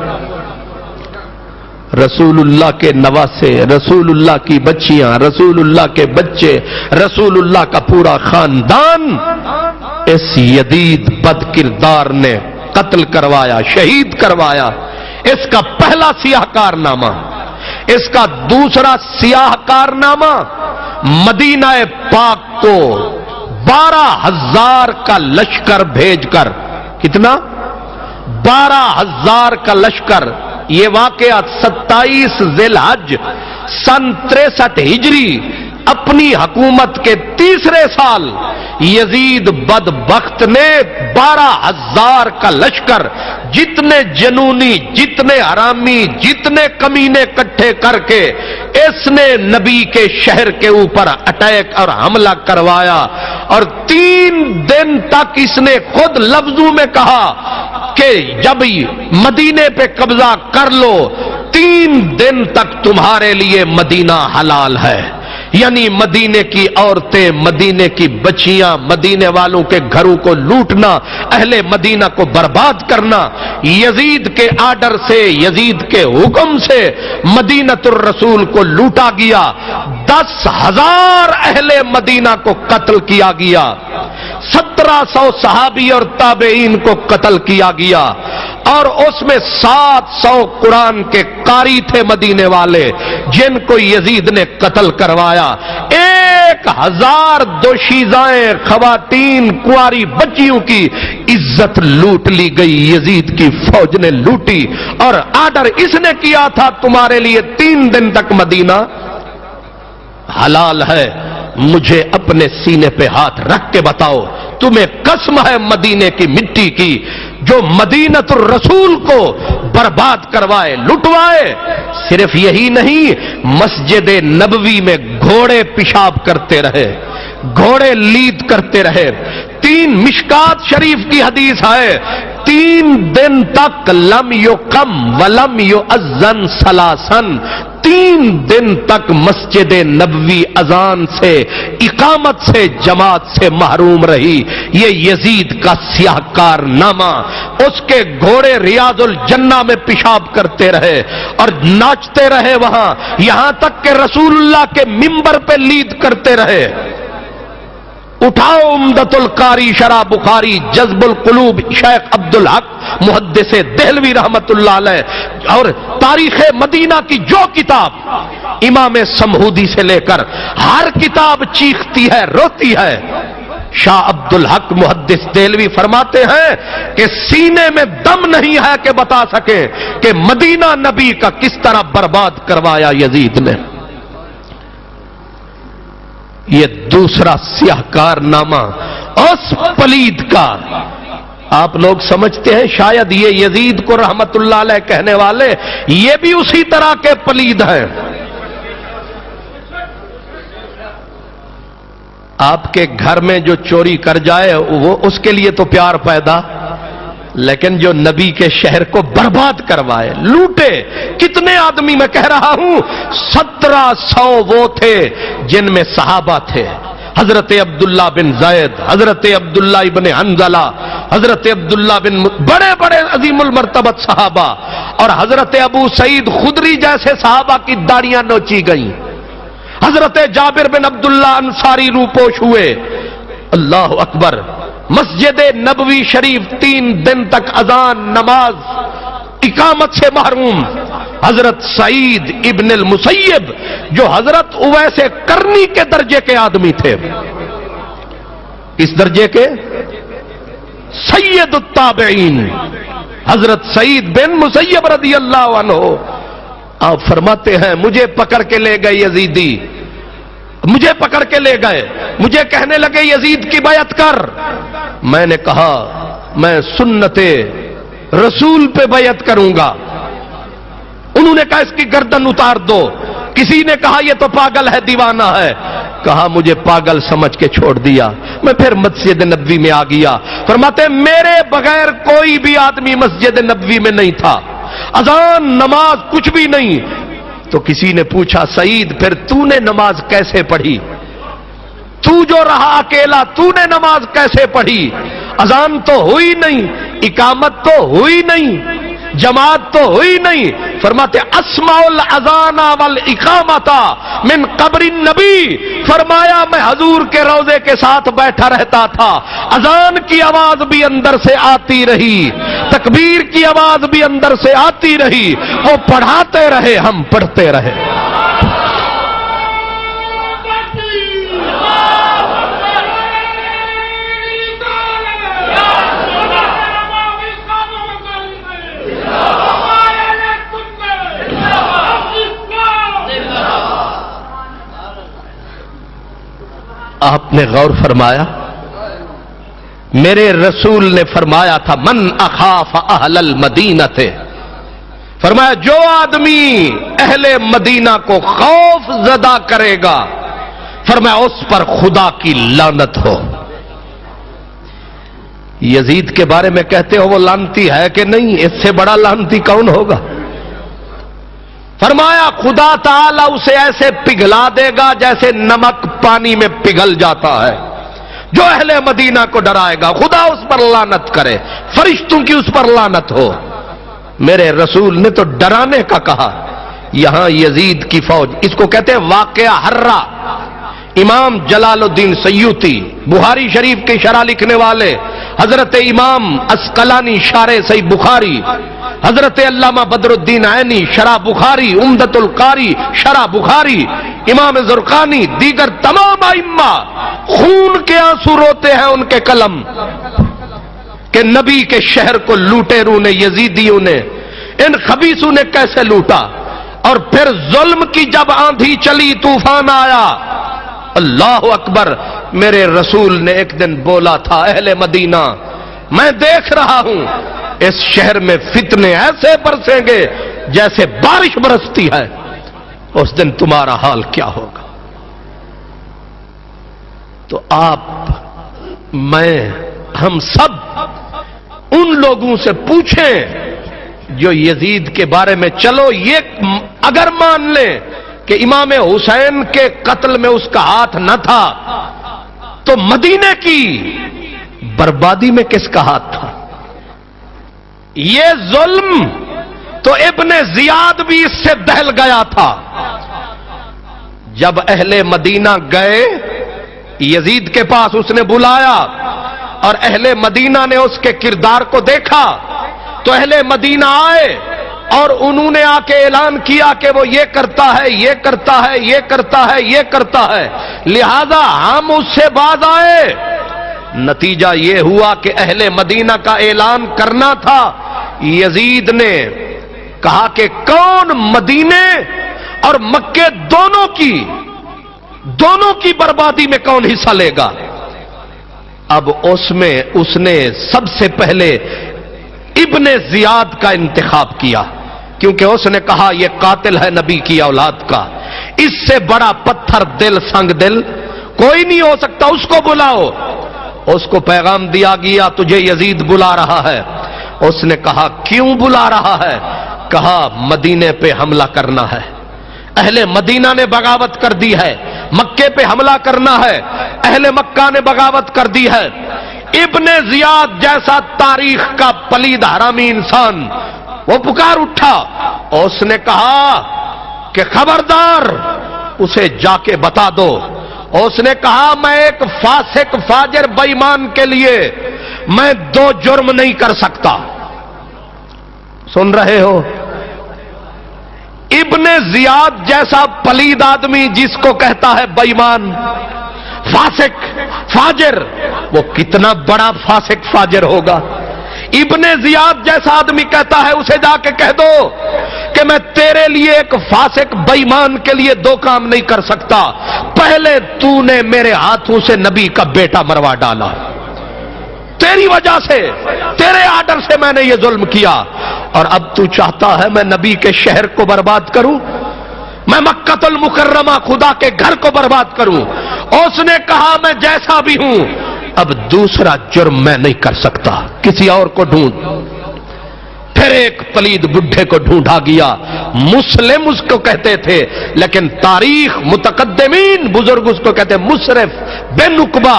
رسول اللہ کے نواسے، رسول اللہ کی بچیاں، رسول اللہ کے بچے، رسول اللہ کا پورا خاندان اس یزید بد کردار نے قتل کروایا، شہید کروایا۔ اس کا پہلا سیاہ کارنامہ۔ اس کا دوسرا سیاہ کارنامہ، مدینہ پاک کو 12,000 کا لشکر بھیج کر، کتنا؟ 12,000 کا لشکر۔ یہ واقعہ 27 ذی الحج سن 63 ہجری اپنی حکومت کے تیسرے سال یزید بدبخت نے 12,000 کا لشکر، جتنے جنونی، جتنے حرامی، جتنے کمینے اکٹھے کر کے اس نے نبی کے شہر کے اوپر اٹیک اور حملہ کروایا۔ اور 3 دن تک اس نے خود لفظوں میں کہا کہ جب مدینے پہ قبضہ کر لو 3 دن تک تمہارے لیے مدینہ حلال ہے، یعنی مدینے کی عورتیں، مدینے کی بچیاں، مدینے والوں کے گھروں کو لوٹنا، اہل مدینہ کو برباد کرنا۔ یزید کے آرڈر سے، یزید کے حکم سے مدینۃ الرسول کو لوٹا گیا، 10,000 اہل مدینہ کو قتل کیا گیا، 1700 صحابی اور تابعین کو قتل کیا گیا، اور اس میں 700 قرآن کے قاری تھے مدینے والے جن کو یزید نے قتل کروایا۔ 1,000 دوشیزائیں، خواتین، کنواری بچیوں کی عزت لوٹ لی گئی، یزید کی فوج نے لوٹی، اور آرڈر اس نے کیا تھا تمہارے لیے 3 دن تک مدینہ حلال ہے۔ مجھے اپنے سینے پہ ہاتھ رکھ کے بتاؤ، تمہیں قسم ہے مدینے کی مٹی کی جو مدینۃ الرسول کو برباد کروائے، لٹوائے؟ صرف یہی نہیں، مسجد نبوی میں گھوڑے پیشاب کرتے رہے، گھوڑے لید کرتے رہے۔ 3 مشکات شریف کی حدیث ہے، 3 دن تک لم یقم ولم یؤذن ثلاثاً، 3 دن تک مسجد نبوی اذان سے، اقامت سے، جماعت سے محروم رہی۔ یہ یزید کا سیاہ کارنامہ۔ اس کے گھوڑے ریاض الجنہ میں پیشاب کرتے رہے اور ناچتے رہے وہاں، یہاں تک کہ رسول اللہ کے منبر پہ لید کرتے رہے۔ اٹھاؤ عمدۃ القاری شرح بخاری، جذب القلوب شیخ عبدالحق محدث دہلوی رحمت اللہ علیہ، اور تاریخ مدینہ کی جو کتاب، امام سمہودی سے لے کر ہر کتاب چیختی ہے، روتی ہے۔ شاہ عبدالحق محدث دہلوی فرماتے ہیں کہ سینے میں دم نہیں ہے کہ بتا سکے کہ مدینہ نبی کا کس طرح برباد کروایا یزید نے۔ یہ دوسرا سیاہ کارنامہ اس پلید کا۔ آپ لوگ سمجھتے ہیں شاید یہ یزید کو رحمت اللہ علیہ کہنے والے یہ بھی اسی طرح کے پلید ہیں۔ آپ کے گھر میں جو چوری کر جائے وہ اس کے لیے تو پیار پیدا، لیکن جو نبی کے شہر کو برباد کروائے، لوٹے، کتنے آدمی میں کہہ رہا ہوں، 1700 وہ تھے جن میں صحابہ تھے، حضرت عبداللہ بن زید، حضرت عبداللہ ابن حنظلہ، حضرت عبداللہ بن بڑے بڑے عظیم المرتبت صحابہ، اور حضرت ابو سعید خدری جیسے صحابہ کی داڑیاں نوچی گئیں، حضرت جابر بن عبداللہ انصاری روپوش ہوئے۔ اللہ اکبر۔ مسجد نبوی شریف 3 دن تک اذان، نماز، اقامت سے محروم۔ حضرت سعید ابن المسیب جو حضرت اویس کرنی کے درجے کے آدمی تھے، اس درجے کے سید التابعین، حضرت سعید بن مسیب رضی اللہ عنہ، آپ فرماتے ہیں مجھے پکڑ کے لے گئے یزیدی، مجھے پکڑ کے لے گئے، مجھے کہنے لگے یزید کی بیعت کر۔ میں نے کہا میں سنت رسول پہ بیعت کروں گا۔ انہوں نے کہا اس کی گردن اتار دو۔ کسی نے کہا یہ تو پاگل ہے، دیوانہ ہے۔ کہا مجھے پاگل سمجھ کے چھوڑ دیا۔ میں پھر مسجد نبوی میں آ گیا۔ فرماتے میرے بغیر کوئی بھی آدمی مسجد نبوی میں نہیں تھا، اذان، نماز کچھ بھی نہیں۔ تو کسی نے پوچھا سعید پھر تو نے نماز کیسے پڑھی؟ تو جو رہا اکیلا، تو نے نماز کیسے پڑھی؟ اذان تو ہوئی نہیں، اقامت تو ہوئی نہیں۔ جماعت تو ہوئی نہیں. فرماتے اسمع الاذان والاقامۃ من قبر النبی. فرمایا میں حضور کے روضے کے ساتھ بیٹھا رہتا تھا، اذان کی آواز بھی اندر سے آتی رہی، تکبیر کی آواز بھی اندر سے آتی رہی، وہ پڑھاتے رہے، ہم پڑھتے رہے. آپ نے غور فرمایا، میرے رسول نے فرمایا تھا من اخاف اہل المدینہ تھے، فرمایا جو آدمی اہل مدینہ کو خوف زدہ کرے گا فرمایا اس پر خدا کی لعنت ہو. یزید کے بارے میں کہتے ہو وہ لعنتی ہے کہ نہیں؟ اس سے بڑا لعنتی کون ہوگا؟ فرمایا خدا تعالی اسے ایسے پگھلا دے گا جیسے نمک پانی میں پگھل جاتا ہے. جو اہل مدینہ کو ڈرائے گا خدا اس پر لعنت کرے، فرشتوں کی اس پر لعنت ہو. میرے رسول نے تو ڈرانے کا کہا. یہاں یزید کی فوج، اس کو کہتے ہیں واقعہ حرہ. امام جلال الدین سیوطی بخاری شریف کی شرح لکھنے والے، حضرت امام اسقلانی شارح صحیح بخاری، حضرت علامہ بدر الدین عینی شرح بخاری، عمدۃ القاری شرح بخاری، امام زرقانی، دیگر تمام ائمہ خون کے آنسو روتے ہیں ان کے قلم کہ نبی کے شہر کو لوٹیروں نے، یزیدیوں نے، ان خبیثوں نے کیسے لوٹا. اور پھر ظلم کی جب آندھی چلی، طوفان آیا، اللہ اکبر، میرے رسول نے ایک دن بولا تھا اہل مدینہ میں دیکھ رہا ہوں اس شہر میں فتنے ایسے برسیں گے جیسے بارش برستی ہے، اس دن تمہارا حال کیا ہوگا. تو آپ، میں، ہم سب ان لوگوں سے پوچھیں جو یزید کے بارے میں، چلو یہ اگر مان لیں کہ امام حسین کے قتل میں اس کا ہاتھ نہ تھا تو مدینے کی بربادی میں کس کا ہاتھ تھا؟ یہ ظلم تو ابن زیاد بھی اس سے دہل گیا تھا. جب اہل مدینہ گئے یزید کے پاس، اس نے بلایا اور اہل مدینہ نے اس کے کردار کو دیکھا تو اہل مدینہ آئے اور انہوں نے آ کے اعلان کیا کہ وہ یہ کرتا ہے، یہ کرتا ہے، یہ کرتا ہے، یہ کرتا ہے، لہذا ہم اس سے باز آئے. نتیجہ یہ ہوا کہ اہل مدینہ کا اعلان کرنا تھا. یزید نے کہا کہ کون مدینے اور مکے دونوں کی بربادی میں کون حصہ لے گا. اب اس نے سب سے پہلے ابن زیاد کا انتخاب کیا، کیونکہ اس نے کہا یہ قاتل ہے نبی کی اولاد کا، اس سے بڑا پتھر دل سنگ دل کوئی نہیں ہو سکتا، اس کو بلاؤ. اس کو پیغام دیا گیا تجھے یزید بلا رہا ہے. اس نے کہا کیوں بلا رہا ہے؟ کہا مدینے پہ حملہ کرنا ہے، اہل مدینہ نے بغاوت کر دی ہے، مکے پہ حملہ کرنا ہے، اہل مکہ نے بغاوت کر دی ہے. ابن زیاد جیسا تاریخ کا پلید حرامی انسان وہ پکار اٹھا. اس نے کہا کہ خبردار اسے جا کے بتا دو. اس نے کہا میں ایک فاسق فاجر بے ایمان کے لیے میں 2 جرم نہیں کر سکتا. سن رہے ہو؟ ابن زیاد جیسا پلید آدمی جس کو کہتا ہے بے ایمان، فاسق، فاجر، وہ کتنا بڑا فاسق فاجر ہوگا. ابن زیاد جیسا آدمی کہتا ہے اسے جا کے کہہ دو کہ میں تیرے لیے ایک فاسق بے ایمان کے لیے 2 کام نہیں کر سکتا. پہلے تو نے میرے ہاتھوں سے نبی کا بیٹا مروا ڈالا، تیری وجہ سے، تیرے آرڈر سے میں نے یہ ظلم کیا، اور اب تو چاہتا ہے میں نبی کے شہر کو برباد کروں، میں مکہ المکرمہ خدا کے گھر کو برباد کروں. اس نے کہا میں جیسا بھی ہوں اب دوسرا جرم میں نہیں کر سکتا، کسی اور کو ڈھونڈ. پھر ایک پلید بڈھے کو ڈھونڈا گیا، مسلم اس کو کہتے تھے، لیکن تاریخ متقدمین بزرگ اس کو کہتے مسرف بن عقبہ،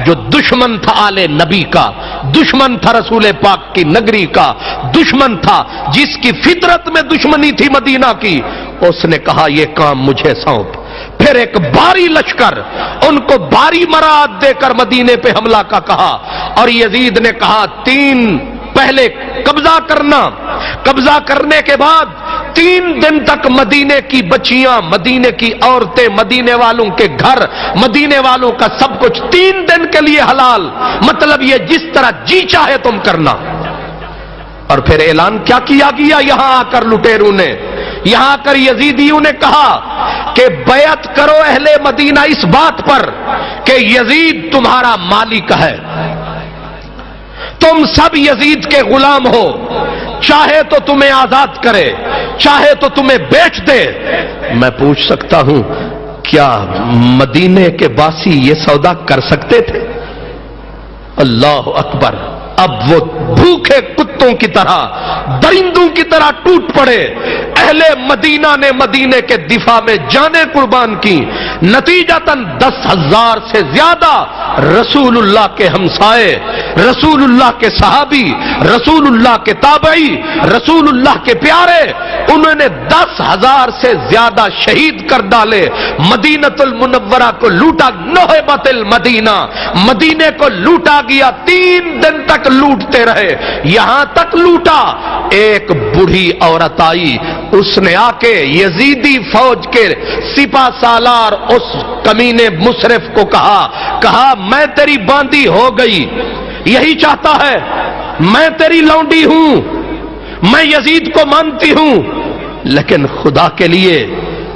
جو دشمن تھا آل نبی کا، دشمن تھا رسول پاک کی نگری کا، دشمن تھا جس کی فطرت میں دشمنی تھی مدینہ کی. اس نے کہا یہ کام مجھے سونپ. پھر ایک باری لشکر ان کو باری مراد دے کر مدینے پہ حملہ کا کہا، اور یزید نے کہا 3 پہلے قبضہ کرنا، قبضہ کرنے کے بعد 3 دن تک مدینے کی بچیاں، مدینے کی عورتیں، مدینے والوں کے گھر، مدینے والوں کا سب کچھ 3 دن کے لیے حلال، مطلب یہ جس طرح جی چاہے تم کرنا. اور پھر اعلان کیا کیا گیا یہاں آ کر لٹیروں نے، یہاں آ کر یزیدیوں نے کہا کہ بیعت کرو اہل مدینہ اس بات پر کہ یزید تمہارا مالک ہے، تم سب یزید کے غلام ہو، چاہے تو تمہیں آزاد کرے، چاہے تو تمہیں بیچ دے. میں پوچھ سکتا ہوں کیا مدینے کے باسی یہ سودا کر سکتے تھے؟ اللہ اکبر. اب وہ بھوکے کتوں کی طرح، درندوں کی طرح ٹوٹ پڑے. اہل مدینہ نے مدینے کے دفاع میں جانیں قربان کی. نتیجتاً 10,000 سے زیادہ رسول اللہ کے ہمسائے، رسول اللہ کے صحابی، رسول اللہ کے تابعی، رسول اللہ کے پیارے، انہوں نے 10,000 سے زیادہ شہید کر ڈالے. مدینۃ المنورہ کو لوٹا، نہبت المدینہ، مدینے کو لوٹا گیا. 3 دن تک لوٹتے رہے. یہاں تک لوٹا ایک بوڑھی عورت آئی، اس نے آ کے یزیدی فوج کے سپہ سالار اس کمینے مسرف کو کہا میں تیری باندی ہو گئی، یہی چاہتا ہے، میں تیری لونڈی ہوں، میں یزید کو مانتی ہوں، لیکن خدا کے لیے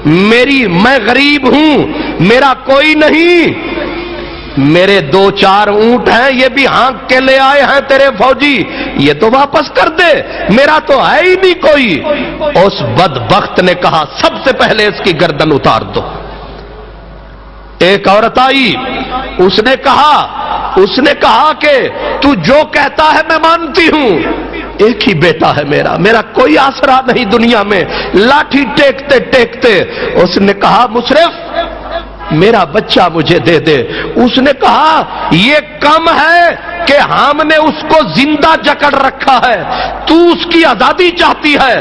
میں غریب ہوں، میرا کوئی نہیں، میرے 2-4 اونٹ ہیں، یہ بھی ہانک کے لے آئے ہیں تیرے فوجی، یہ تو واپس کر دے، میرا تو ہے ہی نہیں کوئی. اس بدبخت نے کہا سب سے پہلے اس کی گردن اتار دو. ایک عورت آئی، اس نے کہا کہ تو جو کہتا ہے میں مانتی ہوں، ایک ہی بیٹا ہے میرا کوئی آسرا نہیں دنیا میں. لاٹھی ٹیکتے ٹیکتے اس نے کہا مسرف میرا بچہ مجھے دے دے. اس نے کہا یہ کم ہے کہ ہم نے اس کو زندہ جکڑ رکھا ہے، تو اس کی آزادی چاہتی ہے.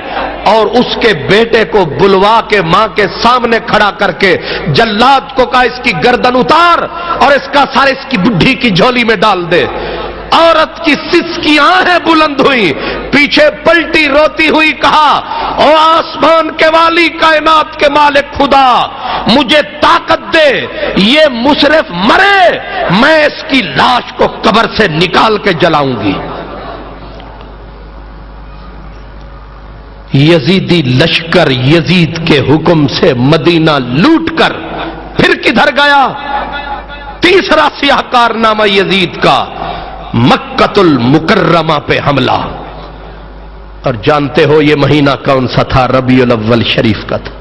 اور اس کے بیٹے کو بلوا کے ماں کے سامنے کھڑا کر کے جلاد کو کہا اس کی گردن اتار اور اس کا سر اس کی بڈھی کی جھولی میں ڈال دے. عورت کی سسکی آنکھیں بلند ہوئی، پیچھے پلٹی روتی ہوئی کہا او آسمان کے والی، کائنات کے مالک خدا، مجھے طاقت دے، یہ مسرف مرے، میں اس کی لاش کو قبر سے نکال کے جلاؤں گی. یزیدی لشکر یزید کے حکم سے مدینہ لوٹ کر پھر کدھر گیا؟ تیسرا سیاہ کارنامہ یزید کا، مکۃ المکرمہ پہ حملہ. اور جانتے ہو یہ مہینہ کون سا تھا؟ ربیع الاول شریف کا تھا.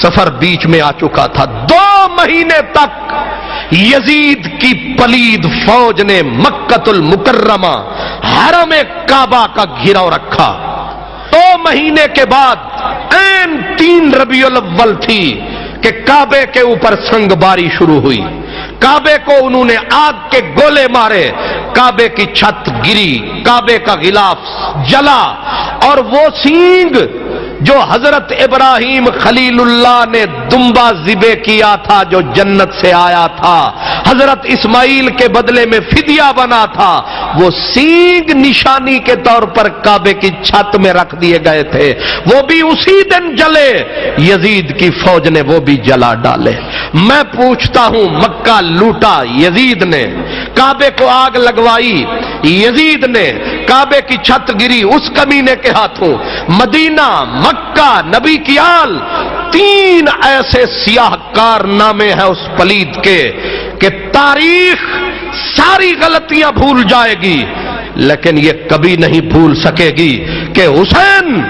سفر بیچ میں آ چکا تھا. 2 مہینے تک یزید کی پلید فوج نے مکۃ المکرمہ حرم کعبہ کا گھیراؤ رکھا. 2 مہینے کے بعد عین 3 ربیع الاول تھی کہ کعبے کے اوپر سنگ باری شروع ہوئی. کعبے کو انہوں نے آگ کے گولے مارے، کعبے کی چھت گری، کعبے کا غلاف جلا، اور وہ سینگ جو حضرت ابراہیم خلیل اللہ نے دمبا ذبح کیا تھا، جو جنت سے آیا تھا، حضرت اسماعیل کے بدلے میں فدیہ بنا تھا، وہ سینگ نشانی کے طور پر کعبے کی چھت میں رکھ دیے گئے تھے، وہ بھی اسی دن جلے. یزید کی فوج نے وہ بھی جلا ڈالے. میں پوچھتا ہوں مکہ لوٹا یزید نے، کعبے کو آگ لگوائی یزید نے، کعبے کی چھت گری اس کمینے کے ہاتھوں. مدینہ، مکہ، نبی کی آل، 3 ایسے سیاہ کارنامے ہیں اس پلید کے کہ تاریخ ساری غلطیاں بھول جائے گی، لیکن یہ کبھی نہیں بھول سکے گی کہ حسین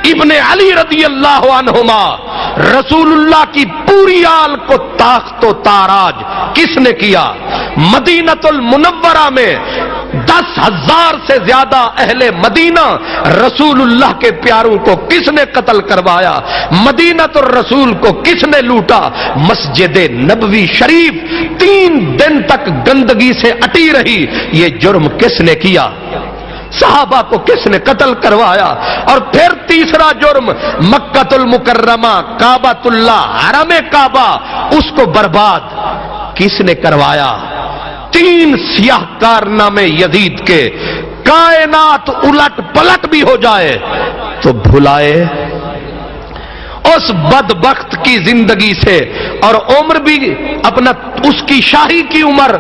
ابن علی رضی اللہ عنہما رسول اللہ کی پوری آل کو تاخت و تاراج کس نے کیا؟ مدینۃ المنورہ میں 10,000 سے زیادہ اہل مدینہ رسول اللہ کے پیاروں کو کس نے قتل کروایا؟ مدینہ الرسول کو کس نے لوٹا؟ مسجد نبوی شریف 3 دن تک گندگی سے اٹی رہی، یہ جرم کس نے کیا؟ صحابہ کو کس نے قتل کروایا؟ اور پھر تیسرا جرم مکہ المکرمہ، کعبۃ اللہ، حرم کعبہ، اس کو برباد کس نے کروایا؟ 3 سیاہ کارنامے یزید کے، کائنات الٹ پلٹ بھی ہو جائے تو بھلائے اس بدبخت کی زندگی سے، اور عمر بھی اپنا، اس کی شاہی کی عمر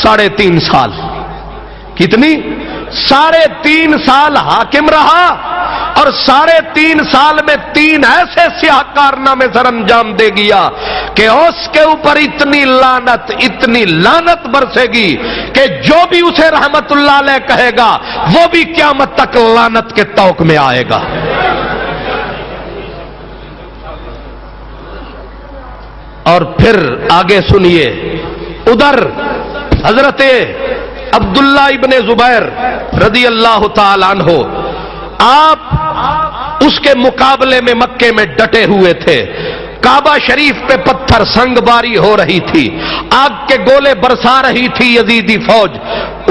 3.5 سال، کتنی؟ 3.5 سال حاکم رہا، اور 3.5 سال میں 3 ایسے سیاہ کارنامے سر انجام دے گیا کہ اس کے اوپر اتنی لعنت برسے گی کہ جو بھی اسے رحمت اللہ علیہ کہے گا وہ بھی قیامت تک لعنت کے طوق میں آئے گا۔ اور پھر آگے سنیے، ادھر حضرت عبداللہ ابن زبیر رضی اللہ تعالی عنہ، آپ اس کے مقابلے میں مکے میں ڈٹے ہوئے تھے۔ کعبہ شریف پہ پتھر سنگ باری ہو رہی تھی، آگ کے گولے برسا رہی تھی یزیدی فوج۔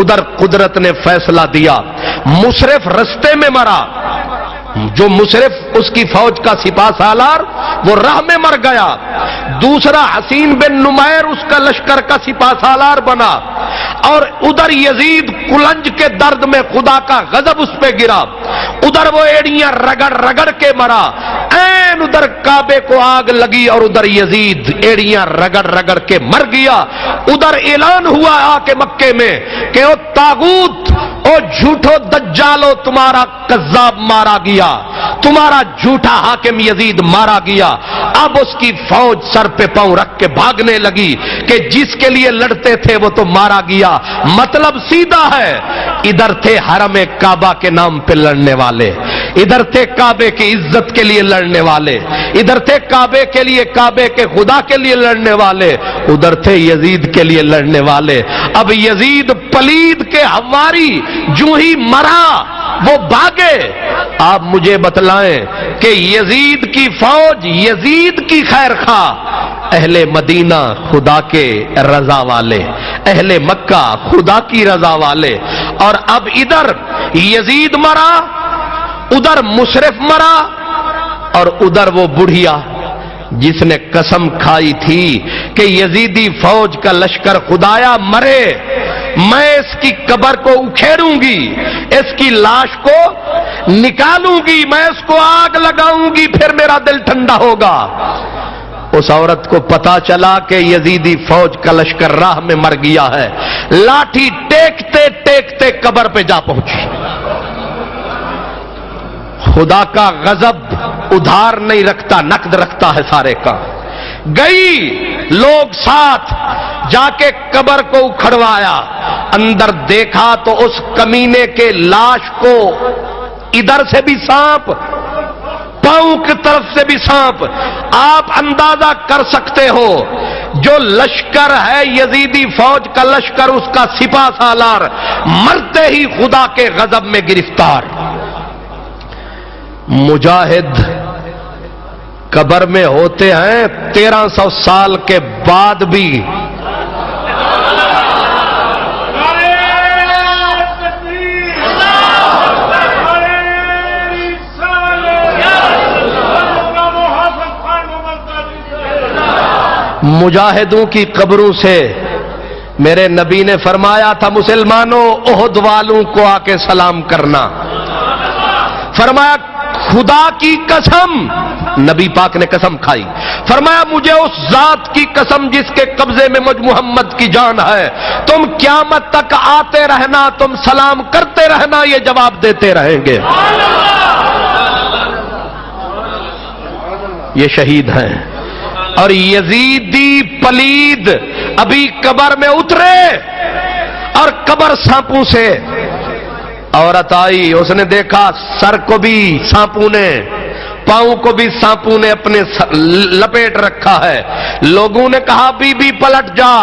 ادھر قدرت نے فیصلہ دیا، مشرف رستے میں مرا، جو مشرف اس کی فوج کا سپاہ سالار وہ راہ میں مر گیا، دوسرا حسین بن نمیر اس کا لشکر کا سپاہ سالار بنا، اور ادھر یزید کلنج کے درد میں خدا کا غضب اس پہ گرا، ادھر وہ ایڑیاں رگڑ رگڑ کے مرا، این ادھر کعبے کو آگ لگی اور ادھر یزید ایڑیاں رگڑ رگڑ کے مر گیا۔ ادھر اعلان ہوا آ کے مکے میں کہ او طاغوت، او جھوٹو دجالو، تمہارا کذاب مارا گیا، تمہارا جھوٹا حاکم یزید مارا گیا۔ اب اس کی فوج سر پہ پاؤں رکھ کے بھاگنے لگی کہ جس کے لیے لڑتے تھے وہ تو مارا گیا۔ مطلب سیدھا ہے، ادھر تھے حرم کعبہ کے نام پہ لڑنے والے، ادھر تھے کعبے کی عزت کے لیے لڑنے والے، ادھر تھے کعبے کے لیے، کعبے کے خدا کے لیے لڑنے والے، ادھر تھے یزید کے لیے لڑنے والے۔ اب یزید پلید کے حواری جو ہی مرا وہ بھاگے۔ آپ مجھے بتلائیں کہ یزید کی فوج، یزید کی خیر خواہ، اہل مدینہ خدا کے رضا والے، اہل مکہ خدا کی رضا والے، اور اب ادھر یزید مرا، ادھر مشرف مرا، اور ادھر وہ بڑھیا جس نے قسم کھائی تھی کہ یزیدی فوج کا لشکر خدایا مرے، میں اس کی قبر کو اکھیڑوں گی، اس کی لاش کو نکالوں گی، میں اس کو آگ لگاؤں گی، پھر میرا دل ٹھنڈا ہوگا۔ اس عورت کو پتا چلا کہ یزیدی فوج کا لشکر راہ میں مر گیا ہے، لاٹھی ٹیکتے ٹیکتے قبر پہ جا پہنچی۔ خدا کا غضب ادھار نہیں رکھتا، نقد رکھتا ہے سارے کا۔ گئی، لوگ ساتھ جا کے قبر کو اکھڑوایا، اندر دیکھا تو اس کمینے کے لاش کو ادھر سے بھی سانپ، پاؤں کی طرف سے بھی سانپ۔ آپ اندازہ کر سکتے ہو جو لشکر ہے یزیدی فوج کا لشکر، اس کا سپاہ سالار مرتے ہی خدا کے غضب میں گرفتار۔ مجاہد قبر میں ہوتے ہیں 1300 سال کے بعد بھی، مجاہدوں کی قبروں سے میرے نبی نے فرمایا تھا مسلمانوں احد والوں کو آ کے سلام کرنا۔ فرمایا خدا کی قسم، نبی پاک نے قسم کھائی، فرمایا مجھے اس ذات کی قسم جس کے قبضے میں مجھ محمد کی جان ہے، تم قیامت تک آتے رہنا، تم سلام کرتے رہنا، یہ جواب دیتے رہیں گے۔ یہ شہید ہیں۔ اور یزیدی پلید ابھی قبر میں اترے اور قبر سانپوں سے، عورت آئی، اس نے دیکھا سر کو بھی سانپوں نے، پاؤں کو بھی سانپوں نے اپنے لپیٹ رکھا ہے۔ لوگوں نے کہا بی بی پلٹ جا،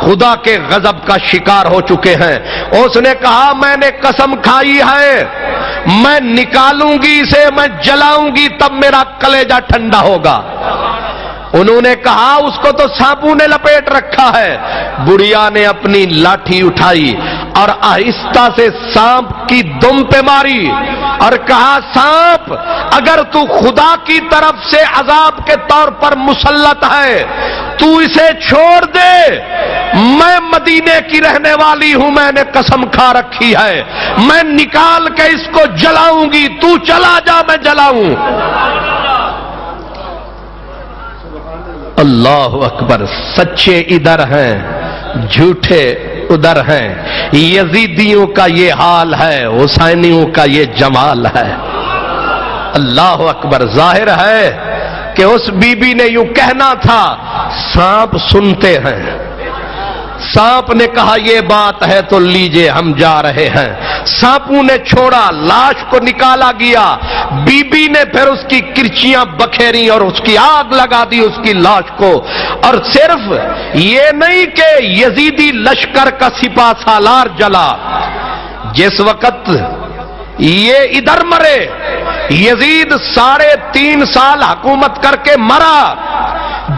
خدا کے غضب کا شکار ہو چکے ہیں۔ اس نے کہا میں نے قسم کھائی ہے میں نکالوں گی اسے، میں جلاؤں گی تب میرا کلیجہ ٹھنڈا ہوگا۔ انہوں نے کہا اس کو تو سانپوں نے لپیٹ رکھا ہے۔ بڑھیا نے اپنی لاٹھی اٹھائی اور آہستہ سے سانپ کی دم پہ ماری اور کہا سانپ اگر تو خدا کی طرف سے عذاب کے طور پر مسلط ہے تو اسے چھوڑ دے، میں مدینے کی رہنے والی ہوں، میں نے قسم کھا رکھی ہے میں نکال کے اس کو جلاؤں گی، تو چلا جا میں جلاؤں۔ اللہ اکبر۔ سچے ادھر ہیں جھوٹے ادھر ہیں۔ یزیدیوں کا یہ حال ہے، حسینیوں کا یہ جمال ہے۔ اللہ اکبر۔ ظاہر ہے کہ اس بی بی نے یوں کہنا تھا، سانپ سنتے ہیں۔ سانپ نے کہا یہ بات ہے تو لیجئے ہم جا رہے ہیں۔ سانپوں نے چھوڑا، لاش کو نکالا گیا، بی بی نے پھر اس کی کرچیاں بکھیری اور اس کی آگ لگا دی اس کی لاش کو۔ اور صرف یہ نہیں کہ یزیدی لشکر کا سپاہ سالار جلا، جس وقت یہ ادھر مرے یزید 3.5 سال حکومت کر کے مرا،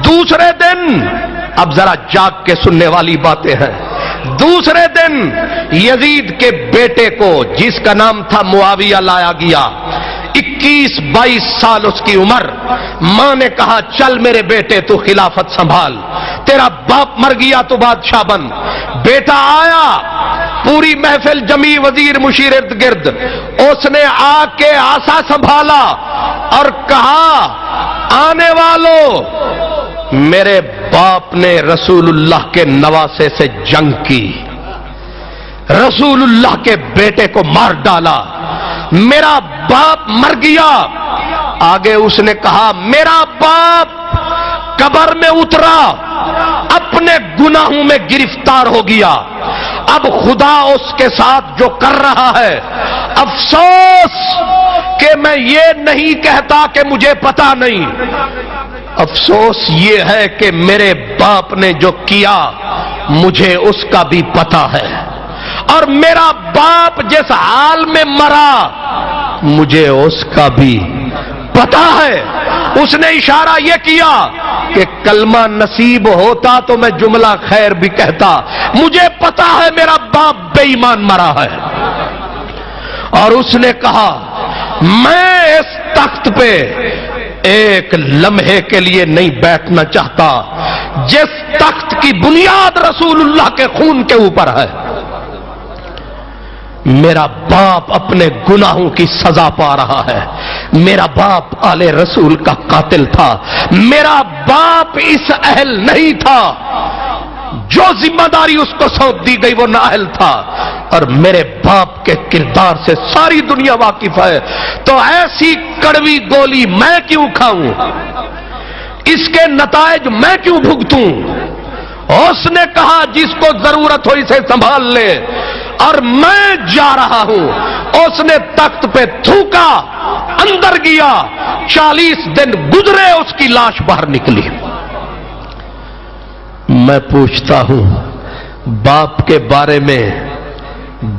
دوسرے دن اب ذرا جاگ کے سننے والی باتیں ہیں، دوسرے دن یزید کے بیٹے کو جس کا نام تھا معاویہ لایا گیا، 21-22 سال اس کی عمر۔ ماں نے کہا چل میرے بیٹے تو خلافت سنبھال، تیرا باپ مر گیا تو بادشاہ بن۔ بیٹا آیا، پوری محفل جمی، وزیر مشیر ارد گرد، اس نے آ کے آسا سنبھالا اور کہا آنے والوں میرے باپ نے رسول اللہ کے نواسے سے جنگ کی، رسول اللہ کے بیٹے کو مار ڈالا، میرا باپ مر گیا۔ آگے اس نے کہا میرا باپ قبر میں اترا، اپنے گناہوں میں گرفتار ہو گیا، اب خدا اس کے ساتھ جو کر رہا ہے، افسوس کہ میں یہ نہیں کہتا کہ مجھے پتا نہیں، افسوس یہ ہے کہ میرے باپ نے جو کیا مجھے اس کا بھی پتا ہے، اور میرا باپ جس حال میں مرا مجھے اس کا بھی پتا ہے۔ اس نے اشارہ یہ کیا کہ کلمہ نصیب ہوتا تو میں جملہ خیر بھی کہتا، مجھے پتا ہے میرا باپ بے ایمان مرا ہے۔ اور اس نے کہا میں اس تخت پہ ایک لمحے کے لیے نہیں بیٹھنا چاہتا جس تخت کی بنیاد رسول اللہ کے خون کے اوپر ہے۔ میرا باپ اپنے گناہوں کی سزا پا رہا ہے، میرا باپ آل رسول کا قاتل تھا، میرا باپ اس اہل نہیں تھا، جو ذمہ داری اس کو سونپ دی گئی وہ نااہل تھا، اور میرے باپ کے کردار سے ساری دنیا واقف ہے، تو ایسی کڑوی گولی میں کیوں کھاؤں، اس کے نتائج میں کیوں بھگتوں۔ اس نے کہا جس کو ضرورت ہو اسے سنبھال لے، اور میں جا رہا ہوں۔ اس نے تخت پہ تھوکا، اندر گیا، 40 دن گزرے اس کی لاش باہر نکلی۔ میں پوچھتا ہوں باپ کے بارے میں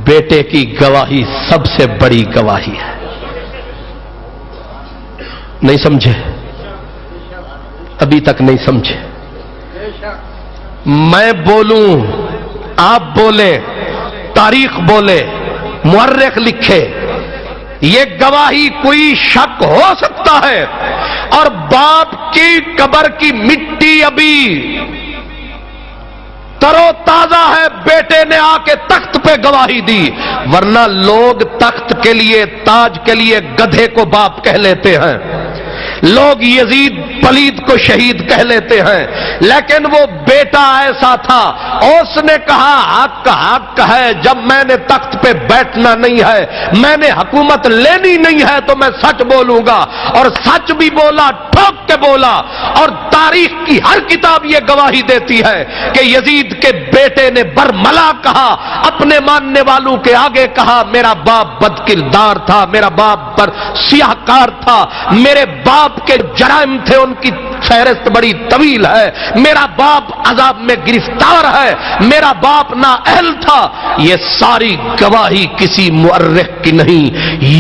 بیٹے کی گواہی سب سے بڑی گواہی ہے، نہیں سمجھے؟ ابھی تک نہیں سمجھے؟ میں بولوں، آپ بولیں، تاریخ بولے، مورخ لکھے، یہ گواہی کوئی شک ہو سکتا ہے؟ اور باپ کی قبر کی مٹی ابھی ترو تازہ ہے، بیٹے نے آ کے تخت پہ گواہی دی، ورنہ لوگ تخت کے لیے، تاج کے لیے گدھے کو باپ کہہ لیتے ہیں، لوگ یزید پلید کو شہید کہہ لیتے ہیں، لیکن وہ بیٹا ایسا تھا، اس نے کہا حق حق ہے، جب میں نے تخت پہ بیٹھنا نہیں ہے، میں نے حکومت لینی نہیں ہے تو میں سچ بولوں گا، اور سچ بھی بولا، ٹھوک کے بولا۔ اور تاریخ کی ہر کتاب یہ گواہی دیتی ہے کہ یزید کے بیٹے نے برملا کہا، اپنے ماننے والوں کے آگے کہا میرا باپ بد کردار تھا، میرا باپ پر سیاہ کار تھا، میرے باپ کے جرائم تھے ان کی فہرست بڑی طویل ہے، میرا باپ عذاب میں گرفتار ہے، میرا باپ نااہل تھا، یہ ساری گواہی کسی مورخ کی نہیں،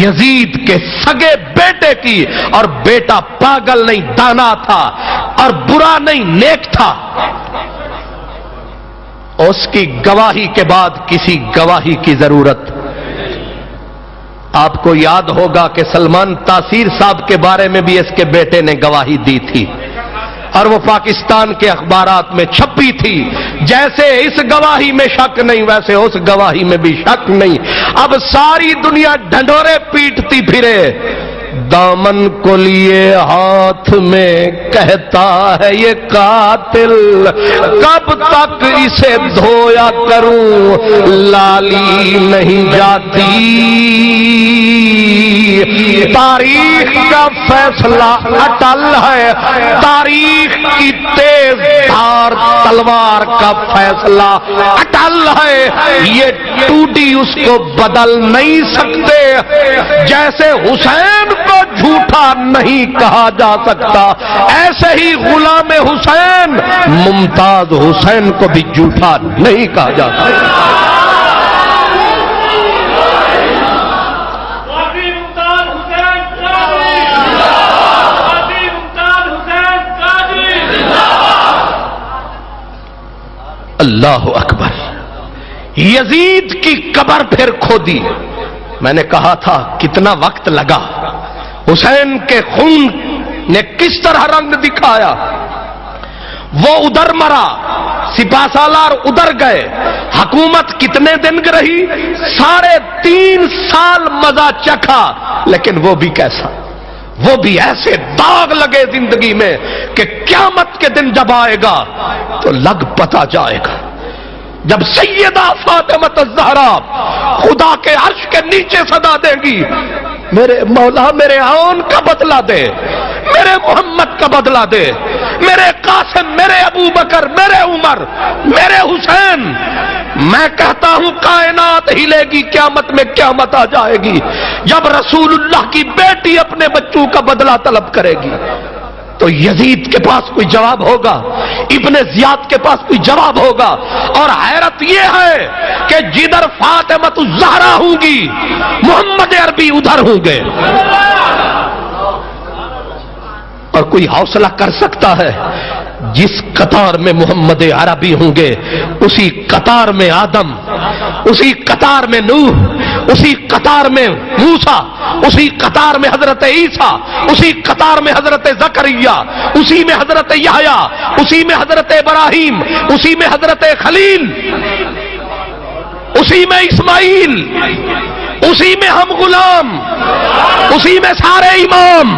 یزید کے سگے بیٹے کی، اور بیٹا پاگل نہیں دانا تھا اور برا نہیں نیک تھا۔ اس کی گواہی کے بعد کسی گواہی کی ضرورت۔ آپ کو یاد ہوگا کہ سلمان تاثیر صاحب کے بارے میں بھی اس کے بیٹے نے گواہی دی تھی، اور وہ پاکستان کے اخبارات میں چھپی تھی۔ جیسے اس گواہی میں شک نہیں، ویسے اس گواہی میں بھی شک نہیں۔ اب ساری دنیا ڈھنڈورے پیٹتی پھرے، دامن کو لیے ہاتھ میں کہتا ہے یہ قاتل، کب تک اسے دھویا کروں لالی نہیں جاتی۔ تاریخ کا فیصلہ اٹل ہے، تاریخ کی تیز دھار تلوار کا فیصلہ اٹل ہے، یہ ٹوٹی اس کو بدل نہیں سکتے۔ جیسے حسین کو جھوٹا نہیں کہا جا سکتا، ایسے ہی غلام حسین ممتاز حسین کو بھی جھوٹا نہیں کہا جا سکتا۔ اللہ اکبر۔ یزید کی قبر پھر کھودی۔ میں نے کہا تھا کتنا وقت لگا، حسین کے خون نے کس طرح رنگ دکھایا۔ وہ ادھر مرا، سپاہ سالار ادھر گئے، حکومت کتنے دن رہی؟ 3.5 سال مزہ چکھا، لیکن وہ بھی کیسا؟ وہ بھی ایسے داغ لگے زندگی میں کہ قیامت کے دن جب آئے گا تو لگ پتا جائے گا۔ جب سیدہ فاطمہ الزہرا خدا کے عرش کے نیچے صدا دے گی، میرے مولا میرے آن کا بدلہ دے، میرے محمد کا بدلہ دے، میرے قاسم، میرے ابو بکر، میرے عمر، میرے حسین، میں کہتا ہوں کائنات ہلے گی، قیامت میں قیامت آ جائے گی جب رسول اللہ کی بیٹی اپنے بچوں کا بدلہ طلب کرے گی۔ تو یزید کے پاس کوئی جواب ہوگا، ابن زیاد کے پاس کوئی جواب ہوگا۔ اور حیرت یہ ہے کہ جدھر فاطمہ الزہرا ہوں گی، محمد عربی ادھر ہوں گے۔ اور کوئی حوصلہ کر سکتا ہے؟ جس قطار میں محمد عربی ہوں گے، اسی قطار میں آدم، اسی قطار میں نوح، اسی قطار میں موسیٰ، اسی قطار میں حضرت عیسیٰ، اسی قطار میں حضرت زکریا، اسی میں حضرت یحییٰ، اسی میں حضرت ابراہیم، اسی میں حضرت خلیل، اسی میں اسماعیل، اسی میں ہم غلام، اسی میں سارے امام۔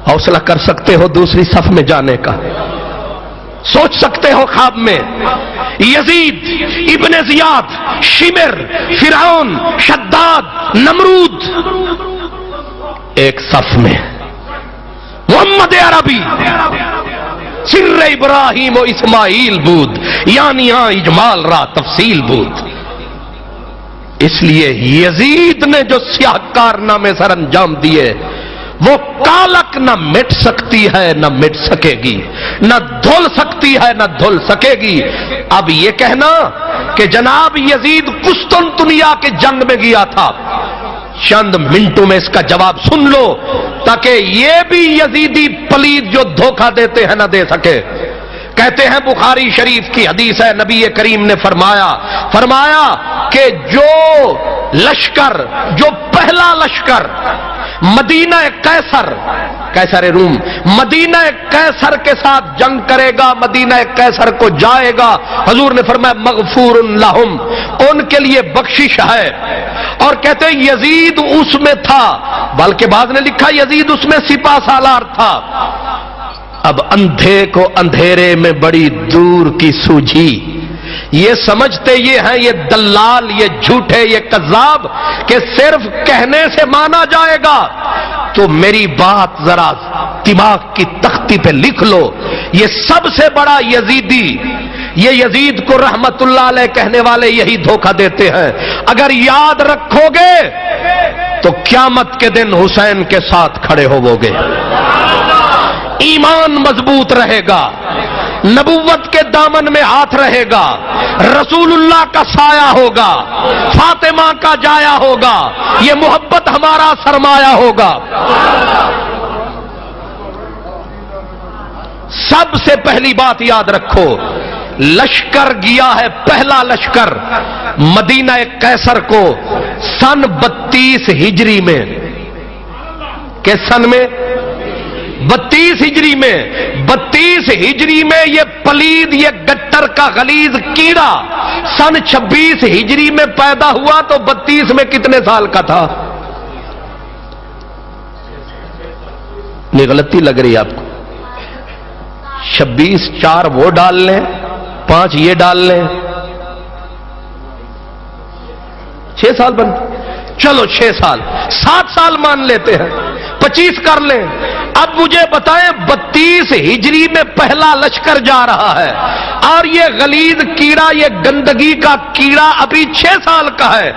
حوصلہ کر سکتے ہو دوسری صف میں جانے کا؟ سوچ سکتے ہو خواب میں یزید، ابن زیاد، شمر، فرعون، شداد، نمرود ایک صف میں، محمد عربی سر ابراہیم و اسماعیل بود، یعنی ہاں اجمال را تفصیل بود۔ اس لیے یزید نے جو سیاہ کارنامے سر انجام دیے، وہ کالک نہ مٹ سکتی ہے نہ مٹ سکے گی، نہ دھل سکتی ہے نہ دھل سکے گی۔ اب یہ کہنا کہ جناب یزید قسطنطنیہ کے جنگ میں گیا تھا، چند منٹوں میں اس کا جواب سن لو تاکہ یہ بھی یزیدی پلید جو دھوکہ دیتے ہیں نہ دے سکے۔ کہتے ہیں بخاری شریف کی حدیث ہے، نبی کریم نے فرمایا کہ جو لشکر، جو پہلا لشکر مدینہ قیصر روم، مدینہ قیصر کے ساتھ جنگ کرے گا، مدینہ قیصر کو جائے گا، حضور نے فرمایا مغفور لہم، ان کے لیے بخشش ہے۔ اور کہتے ہیں یزید اس میں تھا، بلکہ بعض نے لکھا یزید اس میں سپاہ سالار تھا۔ اب اندھے کو اندھیرے میں بڑی دور کی سوجھی، یہ سمجھتے یہ ہیں یہ دلال، یہ جھوٹے، یہ کذاب کہ صرف کہنے سے مانا جائے گا۔ تو میری بات ذرا دماغ کی تختی پہ لکھ لو، یہ سب سے بڑا یزیدی، یہ یزید کو رحمت اللہ علیہ کہنے والے یہی دھوکہ دیتے ہیں۔ اگر یاد رکھو گے تو قیامت کے دن حسین کے ساتھ کھڑے ہووگے. ایمان مضبوط رہے گا، نبوت کے دامن میں ہاتھ رہے گا، رسول اللہ کا سایہ ہوگا، فاطمہ کا جایا ہوگا، یہ محبت ہمارا سرمایہ ہوگا. سب سے پہلی بات یاد رکھو، لشکر گیا ہے، پہلا لشکر مدینہ قیصر کو سن 32 ہجری میں. کس سن میں؟ 32 ہجری میں. 32 ہجری میں یہ پلید، یہ گٹر کا غلیظ کیڑا سن 26 ہجری میں پیدا ہوا تو 32 میں کتنے سال کا تھا؟ نہیں غلطی لگ رہی آپ کو؟ 26 4 وہ ڈال لیں، 5 یہ ڈال لیں، 6 سال بنتے. چلو 6 سال، 7 سال مان لیتے ہیں، 25 کر لیں. اب مجھے بتائیں 32 ہجری میں پہلا لشکر جا رہا ہے اور یہ غلیظ کیڑا، یہ گندگی کا کیڑا ابھی 6 سال کا ہے.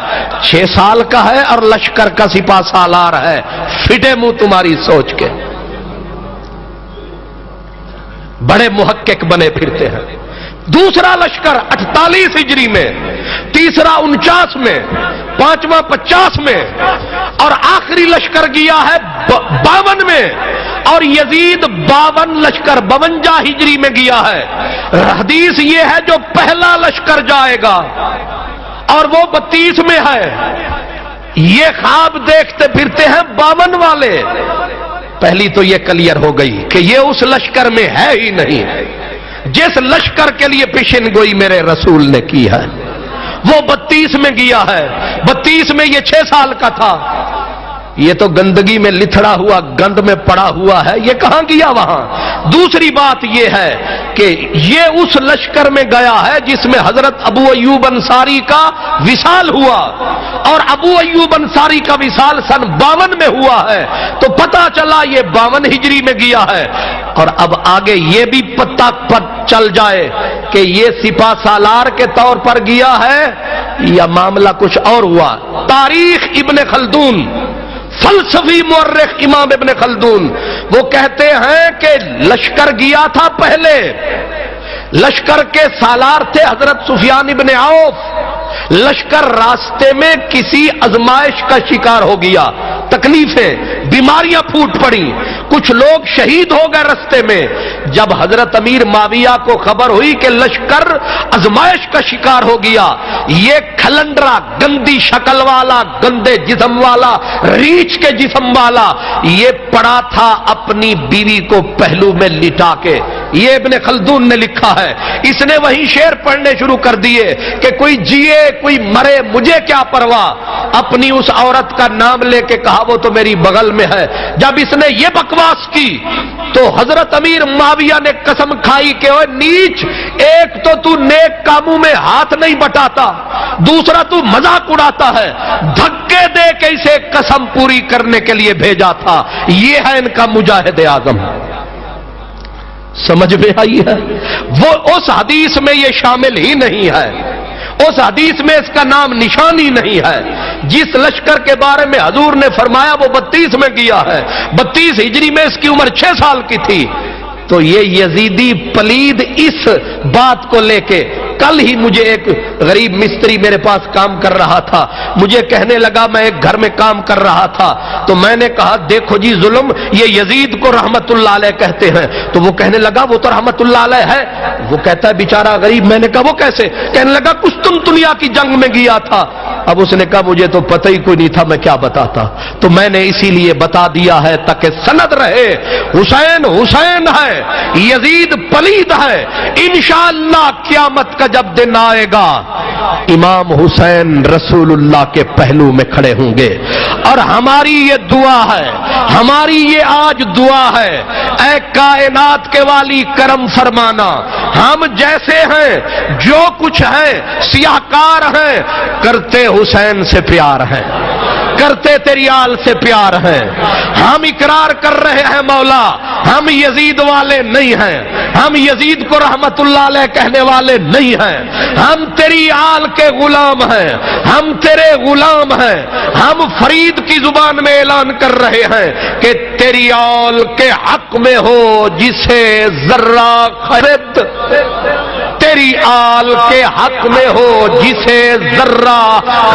6 سال کا ہے اور لشکر کا سپاہ سالار ہے. فٹے منہ تمہاری سوچ کے. بڑے محقق بنے پھرتے ہیں. دوسرا لشکر 48 ہجری میں، تیسرا 49 میں، پانچواں 50 میں اور آخری لشکر گیا ہے 52 میں. اور یزید 52 لشکر 52 ہجری میں گیا ہے. حدیث یہ ہے جو پہلا لشکر جائے گا اور وہ 32 میں ہے. یہ خواب دیکھتے پھرتے ہیں 52 والے. پہلی تو یہ کلیئر ہو گئی کہ یہ اس لشکر میں ہے ہی نہیں جس لشکر کے لیے پیشن گوئی میرے رسول نے کی ہے. وہ 32 میں گیا ہے. 32 میں یہ 6 سال کا تھا. یہ تو گندگی میں لتھڑا ہوا، گند میں پڑا ہوا ہے. یہ کہاں گیا؟ وہاں. دوسری بات یہ ہے کہ یہ اس لشکر میں گیا ہے جس میں حضرت ابو ایوب انصاری کا وصال ہوا، اور ابو ایوب انصاری کا وصال سن 52 میں ہوا ہے. تو پتہ چلا یہ 52 ہجری میں گیا ہے. اور اب آگے یہ بھی پتہ چل جائے کہ یہ سپاہ سالار کے طور پر گیا ہے یا معاملہ کچھ اور ہوا. تاریخ ابن خلدون، فلسفی مورخ امام ابن خلدون، وہ کہتے ہیں کہ لشکر گیا تھا پہلے. لشکر کے سالار تھے حضرت سفیان ابن عوف. لشکر راستے میں کسی آزمائش کا شکار ہو گیا، تکلیفیں، بیماریاں پھوٹ پڑی، کچھ لوگ شہید ہو گئے رستے میں. جب حضرت امیر معاویہ کو خبر ہوئی کہ لشکر آزمائش کا شکار ہو گیا، یہ کھلنڈرا، گندی شکل والا، گندے جسم والا، ریچھ کے جسم والا، یہ پڑا تھا اپنی بیوی کو پہلو میں لٹا کے. یہ ابن خلدون نے لکھا ہے. اس نے وہی شعر پڑھنے شروع کر دیے کہ کوئی جیے کوئی مرے مجھے کیا پرواہ. اپنی اس عورت کا نام لے کے کہا وہ تو میری بغل میں ہے. جب اس نے یہ بکواس کی تو حضرت امیر معاویہ نے قسم کھائی کہ اوے نیچ، ایک تو نیک کاموں میں ہاتھ نہیں بٹاتا، دوسرا تو مذاق اڑاتا ہے. دھکے دے کے اسے قسم پوری کرنے کے لیے بھیجا تھا. یہ ہے ان کا مجاہد اعظم. سمجھ میں آئی ہے؟ وہ اس حدیث میں یہ شامل ہی نہیں ہے. اس حدیث میں اس کا نام نشان ہی نہیں ہے. جس لشکر کے بارے میں حضور نے فرمایا وہ 32 میں گیا ہے. 32 ہجری میں اس کی عمر 6 سال کی تھی. تو یہ یزیدی پلید اس بات کو لے کے، کل ہی مجھے ایک غریب مستری میرے پاس کام کر رہا تھا، مجھے کہنے لگا، میں ایک گھر میں کام کر رہا تھا تو میں نے کہا دیکھو جی ظلم، یہ یزید کو رحمت اللہ علیہ کہتے ہیں. تو وہ کہنے لگا وہ تو رحمت اللہ علیہ ہے. وہ کہتا ہے بیچارہ غریب. میں نے کہا وہ کیسے؟ کہنے لگا قسطنطنیہ کی جنگ میں گیا تھا. اب اس نے کہا مجھے تو پتہ ہی کوئی نہیں تھا، میں کیا بتاتا. تو میں نے اسی لیے بتا دیا ہے تاکہ سند رہے. حسین حسین ہے، یزید پلید ہے. انشاءاللہ قیامت کا جب دن آئے گا امام حسین رسول اللہ کے پہلو میں کھڑے ہوں گے. اور ہماری یہ دعا ہے، ہماری یہ آج دعا ہے، اے کائنات کے والی کرم فرمانا. ہم جیسے ہیں، جو کچھ ہیں، سیاہکار ہیں، کرتے حسین سے پیار ہیں. کرتے تیری آل سے پیار ہیں. ہم اقرار کر رہے ہیں مولا ہم یزید والے نہیں ہیں, ہم یزید کو رحمت اللہ علیہ کہنے والے نہیں ہیں, ہم تیری آل کے غلام ہیں, ہم تیرے غلام ہیں. ہم فرید کی زبان میں اعلان کر رہے ہیں کہ تیری آل کے حق میں ہو جسے ذرہ خرد, تیری آل کے حق میں ہو جسے ذرہ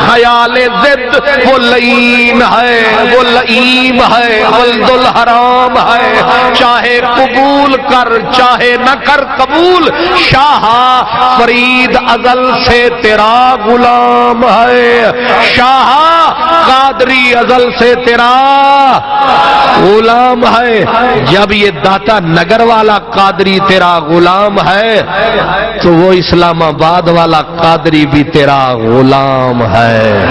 خیال ضد, وہ لعین ہے, وہ لئیم ہے, ولد الحرام ہے. چاہے قبول کر چاہے نہ کر قبول, شاہ فرید ازل سے تیرا غلام ہے. شاہ قادری ازل سے تیرا غلام ہے. جب یہ داتا نگر والا قادری تیرا غلام ہے تو وہ اسلام آباد والا قادری بھی تیرا غلام ہے.